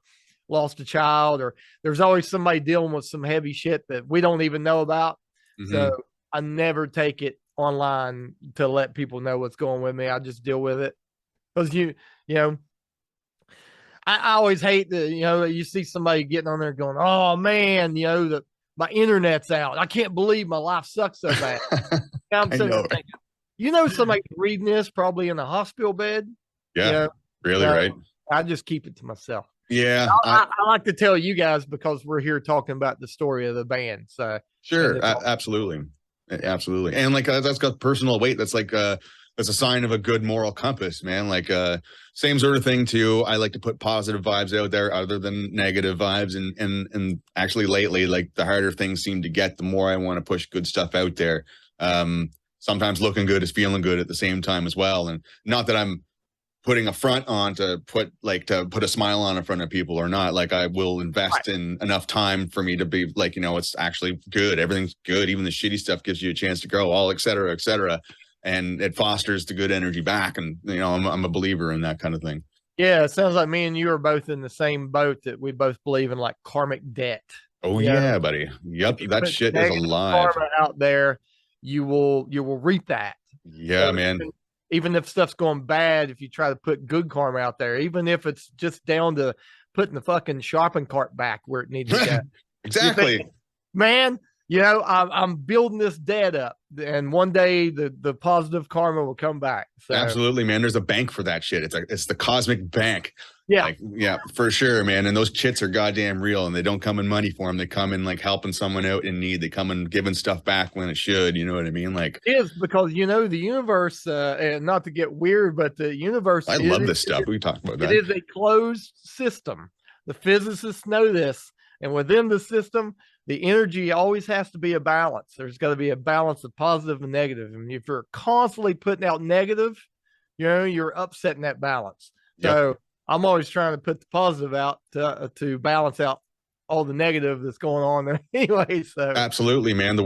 lost a child, or there's always somebody dealing with some heavy shit that we don't even know about. So I never take it online to let people know what's going with me. I just deal with it because I always hate that, you see somebody getting on there going, oh man, my internet's out. I can't believe my life sucks so bad. I'm I sitting there know. thinking, somebody reading this probably in a hospital bed. Yeah, really, So right? I just keep it to myself. Yeah, I like to tell you guys because we're here talking about the story of the band. So sure, absolutely, absolutely, and like that's got personal weight. That's like that's a sign of a good moral compass, man. Like same sort of thing too. I like to put positive vibes out there other than negative vibes, and actually lately, like the harder things seem to get, the more I want to push good stuff out there. Sometimes looking good is feeling good at the same time as well, and not that I'm putting a front on to put a smile on in front of people or not. Like I will invest in enough time for me to be like, it's actually good. Everything's good. Even the shitty stuff gives you a chance to grow, all et cetera, et cetera. And it fosters the good energy back. And, I'm a believer in that kind of thing. Yeah, it sounds like me and you are both in the same boat that we both believe in like karmic debt. Oh yeah, buddy. Yep. That shit is alive. Karma out there, you will reap that. Yeah, so man. Even if stuff's going bad, if you try to put good karma out there, even if it's just down to putting the fucking shopping cart back where it needs to go. Exactly. Thinking, man, I'm building this debt up, and one day the positive karma will come back. So. Absolutely, man. There's a bank for that shit. It's the cosmic bank. Yeah. Like, yeah, for sure, man. And those chits are goddamn real, and they don't come in money form. They come in like helping someone out in need. They come in giving stuff back when it should. You know what I mean? Like, it is because the universe, and not to get weird, but the universe. I love this stuff. We talked about that. It is a closed system. The physicists know this, and within the system, the energy always has to be a balance. There's got to be a balance of positive and negative. And if you're constantly putting out negative, you're upsetting that balance. Yep. So I'm always trying to put the positive out to balance out all the negative that's going on there anyway. So absolutely, man. The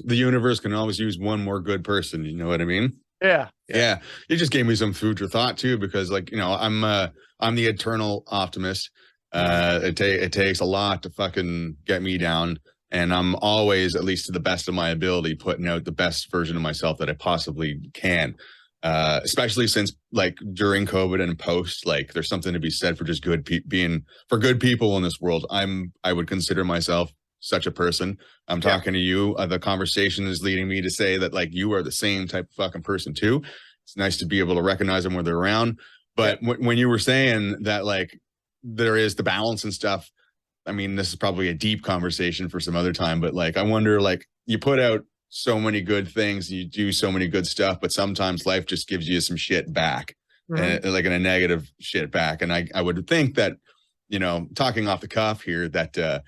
universe can always use one more good person. You know what I mean? Yeah. You just gave me some food for thought too, because like, I'm the eternal optimist. It takes a lot to fucking get me down, and I'm always, at least to the best of my ability, putting out the best version of myself that I possibly can. Especially since like during COVID and post, like there's something to be said for just being for good people in this world. I would consider myself such a person. I'm talking to you. The conversation is leading me to say that like you are the same type of fucking person too. It's nice to be able to recognize them when they're around. But when you were saying that, like, there is the balance and stuff, I mean, this is probably a deep conversation for some other time, but like, I wonder, like, you put out so many good things, you do so many good stuff, but sometimes life just gives you some shit back, and like in a negative shit back. And I would think that, talking off the cuff here, that the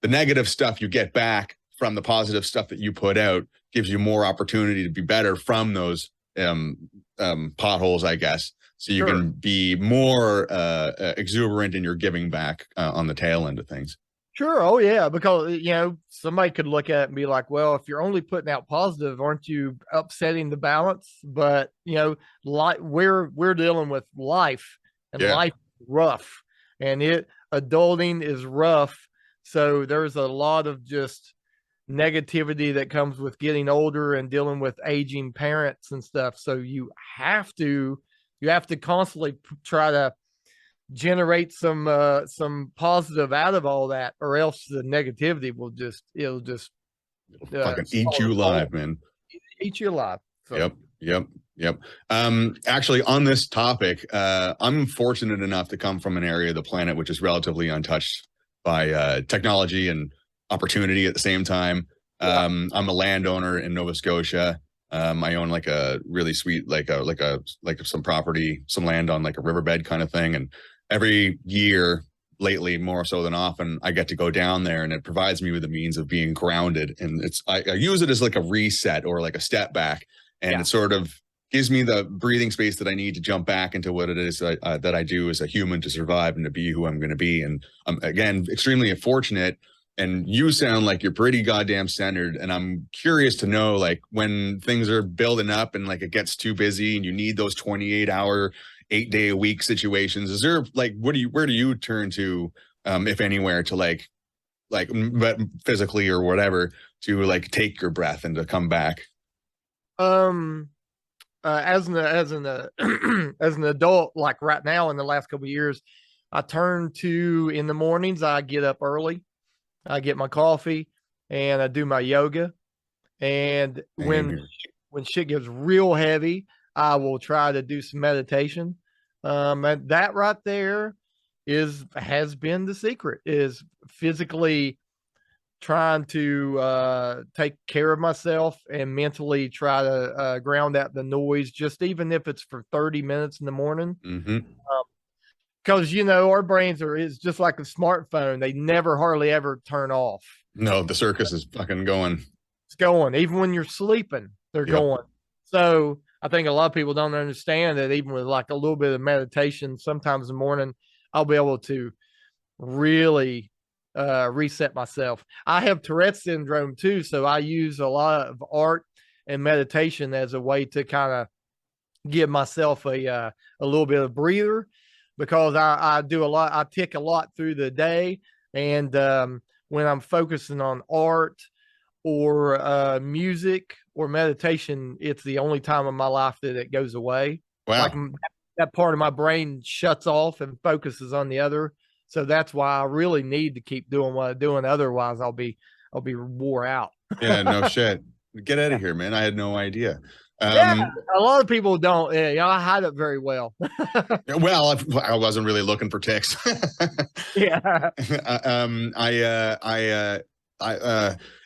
negative stuff you get back from the positive stuff that you put out gives you more opportunity to be better from those potholes, I guess. So you can be more exuberant in your giving back on the tail end of things. Sure. Oh, yeah. Because, somebody could look at it and be like, well, if you're only putting out positive, aren't you upsetting the balance? But, like we're dealing with life, and life is rough, and adulting is rough. So there's a lot of just negativity that comes with getting older and dealing with aging parents and stuff. So you have to constantly try to generate some positive out of all that, or else the negativity it'll just fucking eat you alive, man. Eat you alive. So. Yep. Actually, on this topic, I'm fortunate enough to come from an area of the planet which is relatively untouched by technology and opportunity at the same time. I'm a landowner in Nova Scotia. I own like a really sweet, like some property, some land on like a riverbed kind of thing. And every year lately, more so than often, I get to go down there, and it provides me with the means of being grounded. And I use it as like a reset or like a step back. And it sort of gives me the breathing space that I need to jump back into what it is that I do as a human to survive and to be who I'm going to be. And I'm, again, extremely fortunate. And you sound like you're pretty goddamn centered. And I'm curious to know, like, when things are building up and like it gets too busy and you need those 28-hour, 8-day-a-week situations, is there like, where do you turn to, if anywhere, to like physically or whatever, to like take your breath and to come back? As an as an adult, like right now in the last couple of years, I turn to in the mornings. I get up early. I get my coffee and I do my yoga. And Same here. when shit gets real heavy, I will try to do some meditation. And that right there has been the secret, is physically trying to take care of myself and mentally try to ground out the noise, just even if it's for 30 minutes in the morning. Mm-hmm. Because our brains is just like a smartphone; they never hardly ever turn off. No, the circus is fucking going. It's going even when you're sleeping; they're Yep. going. So I think a lot of people don't understand that even with like a little bit of meditation, sometimes in the morning, I'll be able to really reset myself. I have Tourette's syndrome too, so I use a lot of art and meditation as a way to kind of give myself a little bit of breather, because I do a lot. I tick a lot through the day, and when I'm focusing on art or music or meditation, it's the only time in my life that it goes away. Wow. Like that part of my brain shuts off and focuses on the other. So that's why I really need to keep doing what I'm doing. Otherwise, I'll be wore out. Yeah, no shit. Get out of here, man. I had no idea. Yeah, a lot of people don't. Yeah, I hide it very well. Well, I wasn't really looking for ticks. Yeah.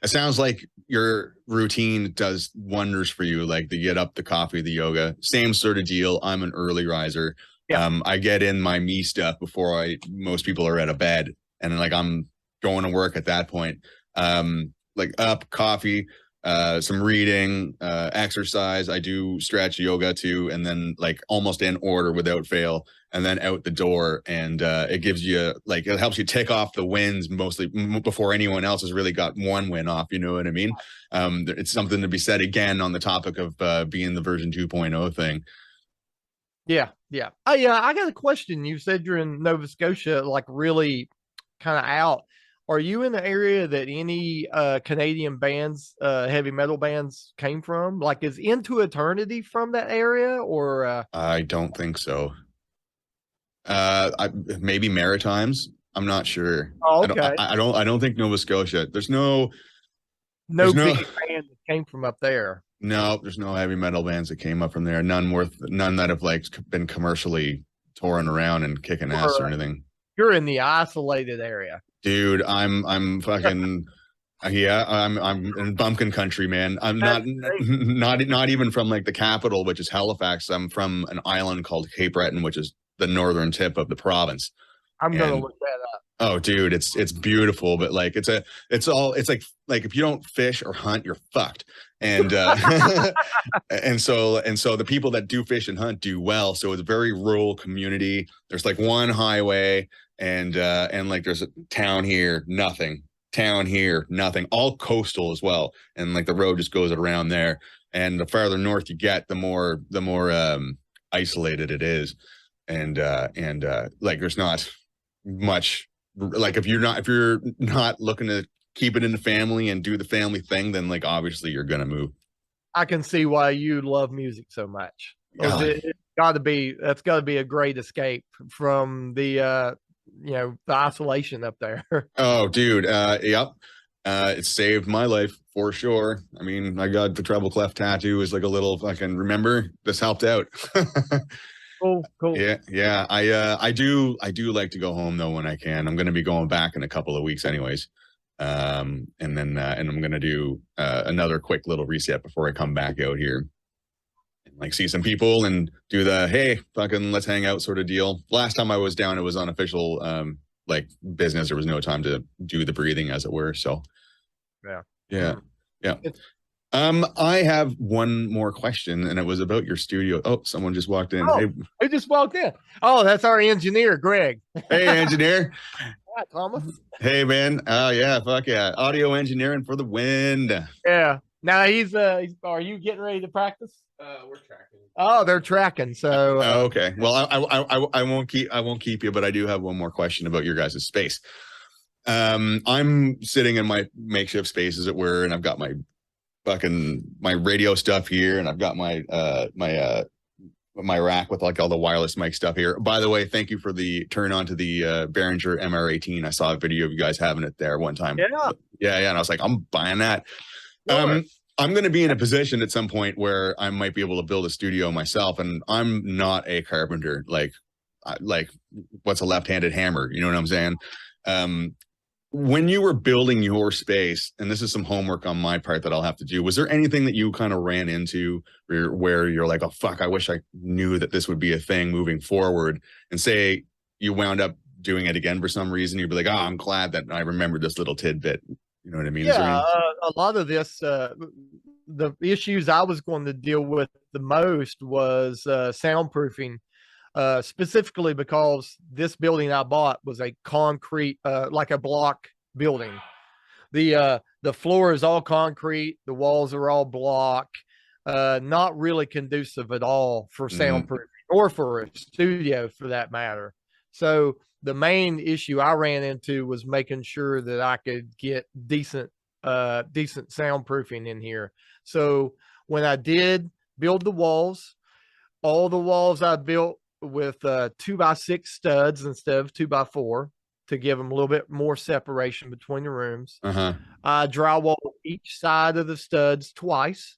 It sounds like your routine does wonders for you, like the get up, the coffee, the yoga, same sort of deal. I'm an early riser. Yeah. I get in my me stuff before most people are out of bed, and like I'm going to work at that point. Like up, coffee, some reading, exercise. I do stretch, yoga too, and then like almost in order without fail, and then out the door. And it gives you like, it helps you tick off the wins mostly before anyone else has really got one win off. You know what I mean? It's something to be said again on the topic of being the version 2.0 thing. Yeah. Yeah. Oh, yeah. I got a question. You said you're in Nova Scotia, like really kind of out. Are you in the area that any Canadian bands, heavy metal bands came from? Like, is Into Eternity from that area, or I don't think so. Maybe Maritimes. I'm not sure. oh, okay. I don't think Nova Scotia. There's No no big band that came from up there. no, there's no heavy metal bands that came up from there. None that have like been commercially touring around and kicking ass or anything. You're in the isolated area. Dude, I'm fucking yeah, I'm in bumpkin country, man. I'm not even from like the capital, which is Halifax. I'm from an island called Cape Breton, which is the northern tip of the province. I'm gonna look that up. Oh, dude, it's beautiful, but like it's like if you don't fish or hunt, you're fucked. And and so the people that do fish and hunt do well. So it's a very rural community. There's like one highway, and like there's a town here, nothing. Town here, nothing. All coastal as well. And like the road just goes around there. And the farther north you get, the more isolated it is. And like there's not much, like if you're not looking to keep it in the family and do the family thing, then like obviously you're gonna move. I can see why you love music so much. That's got to be a great escape from the the isolation up there. Oh, dude, yep. It saved my life for sure. I mean, I got the treble clef tattoo as like a little fucking remember. This helped out. Cool. Yeah. I do like to go home though when I can. I'm gonna be going back in a couple of weeks anyways. And then and I'm gonna do another quick little reset before I come back out here. And like see some people and do the hey, fucking let's hang out sort of deal. Last time I was down, it was unofficial like business. There was no time to do the breathing as it were. So yeah. I have one more question, and it was about your studio. Oh, someone just walked in. Oh, hey, who just walked in? Oh, that's our engineer, Greg. hey, engineer. Hi, Thomas. Hey, man. Oh, yeah. Fuck yeah. Audio engineering for the wind. Yeah. Now he's are you getting ready to practice? We're tracking. Oh, they're tracking. So okay. Well, I won't keep you, but I do have one more question about your guys' space. I'm sitting in my makeshift space, as it were, and I've got my radio stuff here, and I've got my my rack with like all the wireless mic stuff here. By the way, thank you for the turn on to the Behringer MR18. I saw a video of you guys having it there one time. Yeah, and I was like, I'm buying that. Sure. I'm going to be in a position at some point where I might be able to build a studio myself, and I'm not a carpenter. Like what's a left-handed hammer? You know what I'm saying? When you were building your space, and this is some homework on my part that I'll have to do, was there anything that you kind of ran into where you're like, oh, fuck, I wish I knew that this would be a thing moving forward, and say you wound up doing it again for some reason, you'd be like, oh, I'm glad that I remembered this little tidbit. You know what I mean? Yeah, a lot of this, the issues I was going to deal with the most was soundproofing. Specifically because this building I bought was a concrete, like a block building. The floor is all concrete. The walls are all block. Not really conducive at all for soundproofing or for a studio for that matter. So the main issue I ran into was making sure that I could get decent soundproofing in here. So when I did build the walls, all the walls I built with 2x6 studs instead of 2x4 to give them a little bit more separation between the rooms. I drywalled each side of the studs twice.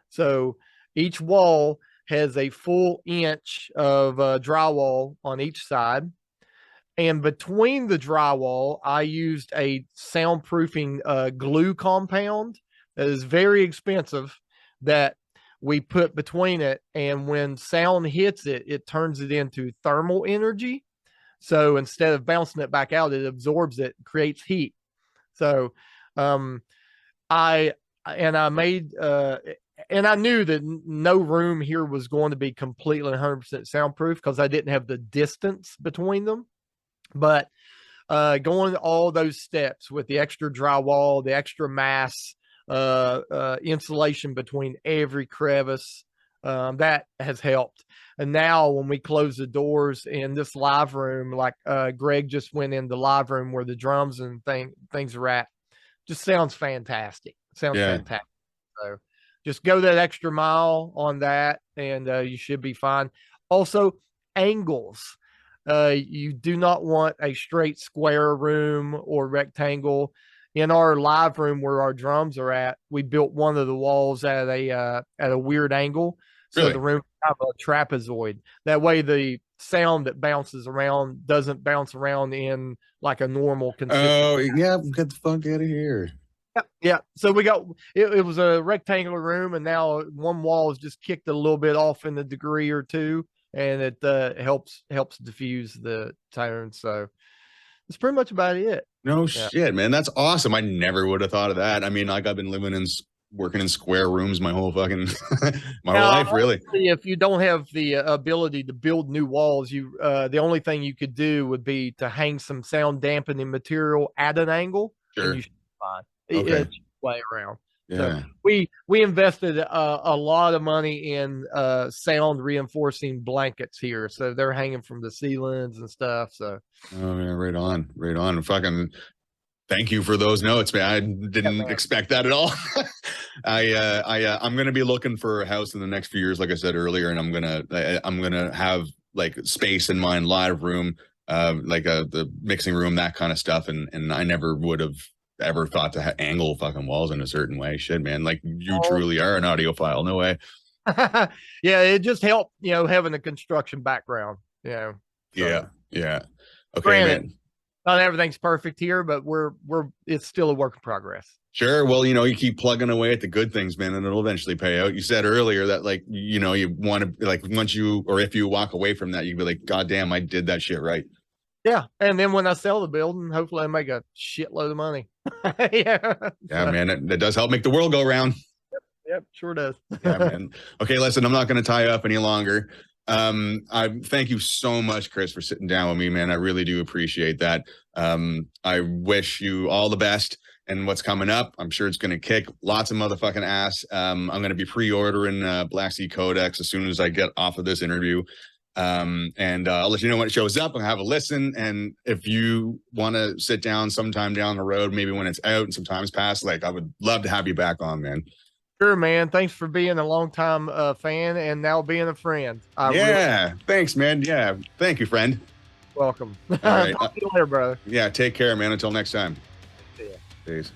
So each wall has a full inch of drywall on each side. And between the drywall, I used a soundproofing glue compound that is very expensive that we put between it, and when sound hits it, it turns it into thermal energy. So instead of bouncing it back out, it absorbs it, creates heat. So I made and I knew that no room here was going to be completely 100% soundproof because I didn't have the distance between them. But going all those steps with the extra drywall, the extra mass, insulation between every crevice, that has helped. And now when we close the doors in this live room, like Greg just went in the live room where the drums and things are at, just sounds fantastic. Fantastic. So just go that extra mile on that, and you should be fine. Also, angles. You do not want a straight square room or rectangle. In our live room where our drums are at, we built one of the walls at a weird angle. So the room have a trapezoid. That way the sound that bounces around doesn't bounce around in like a normal consistent. Oh, yeah, get the fuck out of here. Yeah. So we got it was a rectangular room, and now one wall is just kicked a little bit off in a degree or two, and it helps diffuse the tone. So that's pretty much about it. No shit, man. That's awesome. I never would have thought of that. I mean, like I've been working in square rooms my whole fucking my whole life, really. If you don't have the ability to build new walls, you the only thing you could do would be to hang some sound dampening material at an angle. Sure. And you should be fine. Okay. It's way around. Yeah. So we invested a lot of money in sound reinforcing blankets here, so they're hanging from the ceilings and stuff. So oh yeah, right on. Fucking thank you for those notes, man. I didn't expect that at all. I'm gonna be looking for a house in the next few years, like I said earlier, and I'm gonna have like space in my live room, like the mixing room, that kind of stuff, and I never would have ever thought to angle fucking walls in a certain way. Shit, man, like you truly are an audiophile. No way. Yeah, it just helped, having a construction background. So. Yeah. Okay, granted, man. Not everything's perfect here, but it's still a work in progress. Sure. Well, you keep plugging away at the good things, man, and it'll eventually pay out. You said earlier that, like, you want to, like, once you, or if you walk away from that, you'd be like, God damn, I did that shit right. Yeah. And then when I sell the building, hopefully I make a shitload of money. Yeah. Yeah, man. That does help make the world go round. Yep. Sure does. Yeah, man. Okay. Listen, I'm not going to tie you up any longer. I thank you so much, Chris, for sitting down with me, man. I really do appreciate that. I wish you all the best and what's coming up. I'm sure it's going to kick lots of motherfucking ass. I'm going to be pre-ordering Black Sea Codex as soon as I get off of this interview. And I'll let you know when it shows up and have a listen. And if you want to sit down sometime down the road, maybe when it's out and some time's passed, like, I would love to have you back on, man. Sure, man. Thanks for being a longtime fan and now being a friend. Yeah. Thanks, man. Yeah. Thank you, friend. Welcome. All right. Talk to you later, brother. Yeah. Take care, man. Until next time. See ya. Peace.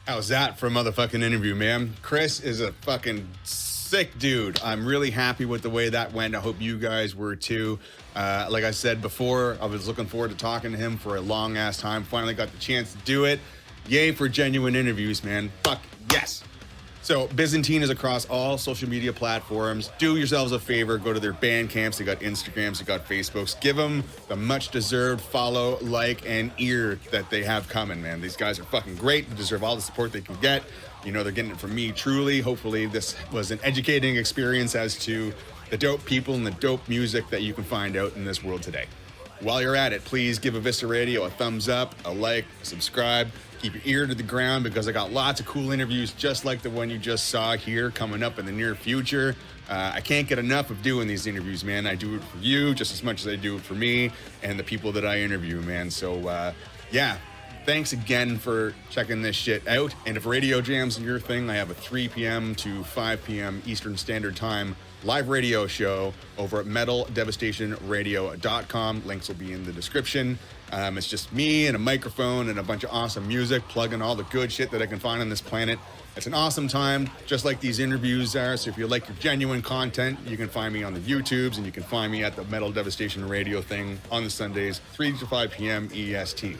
How's that for a motherfucking interview, man? Chris is a fucking sick dude. I'm really happy with the way that went. I hope you guys were too. Like I said before, I was looking forward to talking to him for a long ass time. Finally got the chance to do it. Yay for genuine interviews, man. Fuck yes. So Byzantine is across all social media platforms. Do yourselves a favor, go to their Bandcamps. They got Instagrams, they got Facebooks. Give them the much deserved follow, like, and ear that they have coming, man. These guys are fucking great. They deserve all the support they can get. You know, they're getting it from me truly. Hopefully this was an educating experience as to the dope people and the dope music that you can find out in this world today. While you're at it, please give Evisceradio a thumbs up, a like, a subscribe. Keep your ear to the ground because I got lots of cool interviews just like the one you just saw here coming up in the near future. I can't get enough of doing these interviews, man. I do it for you just as much as I do it for me and the people that I interview, man. So, yeah. Thanks again for checking this shit out. And if radio jams are your thing, I have a 3 p.m. to 5 p.m. Eastern Standard Time live radio show over at metaldevastationradio.com. Links will be in the description. It's just me and a microphone and a bunch of awesome music, plugging all the good shit that I can find on this planet. It's an awesome time, just like these interviews are. So if you like your genuine content, you can find me on the YouTubes, and you can find me at the Metal Devastation Radio thing on the Sundays, 3 to 5 p.m. EST.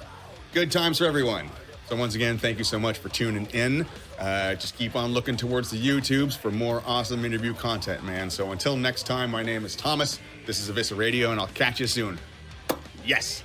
Good times for everyone. So once again, thank you so much for tuning in. Just keep on looking towards the YouTubes for more awesome interview content, man. So until next time, my name is Thomas. This is Evisceradio, and I'll catch you soon. Yes.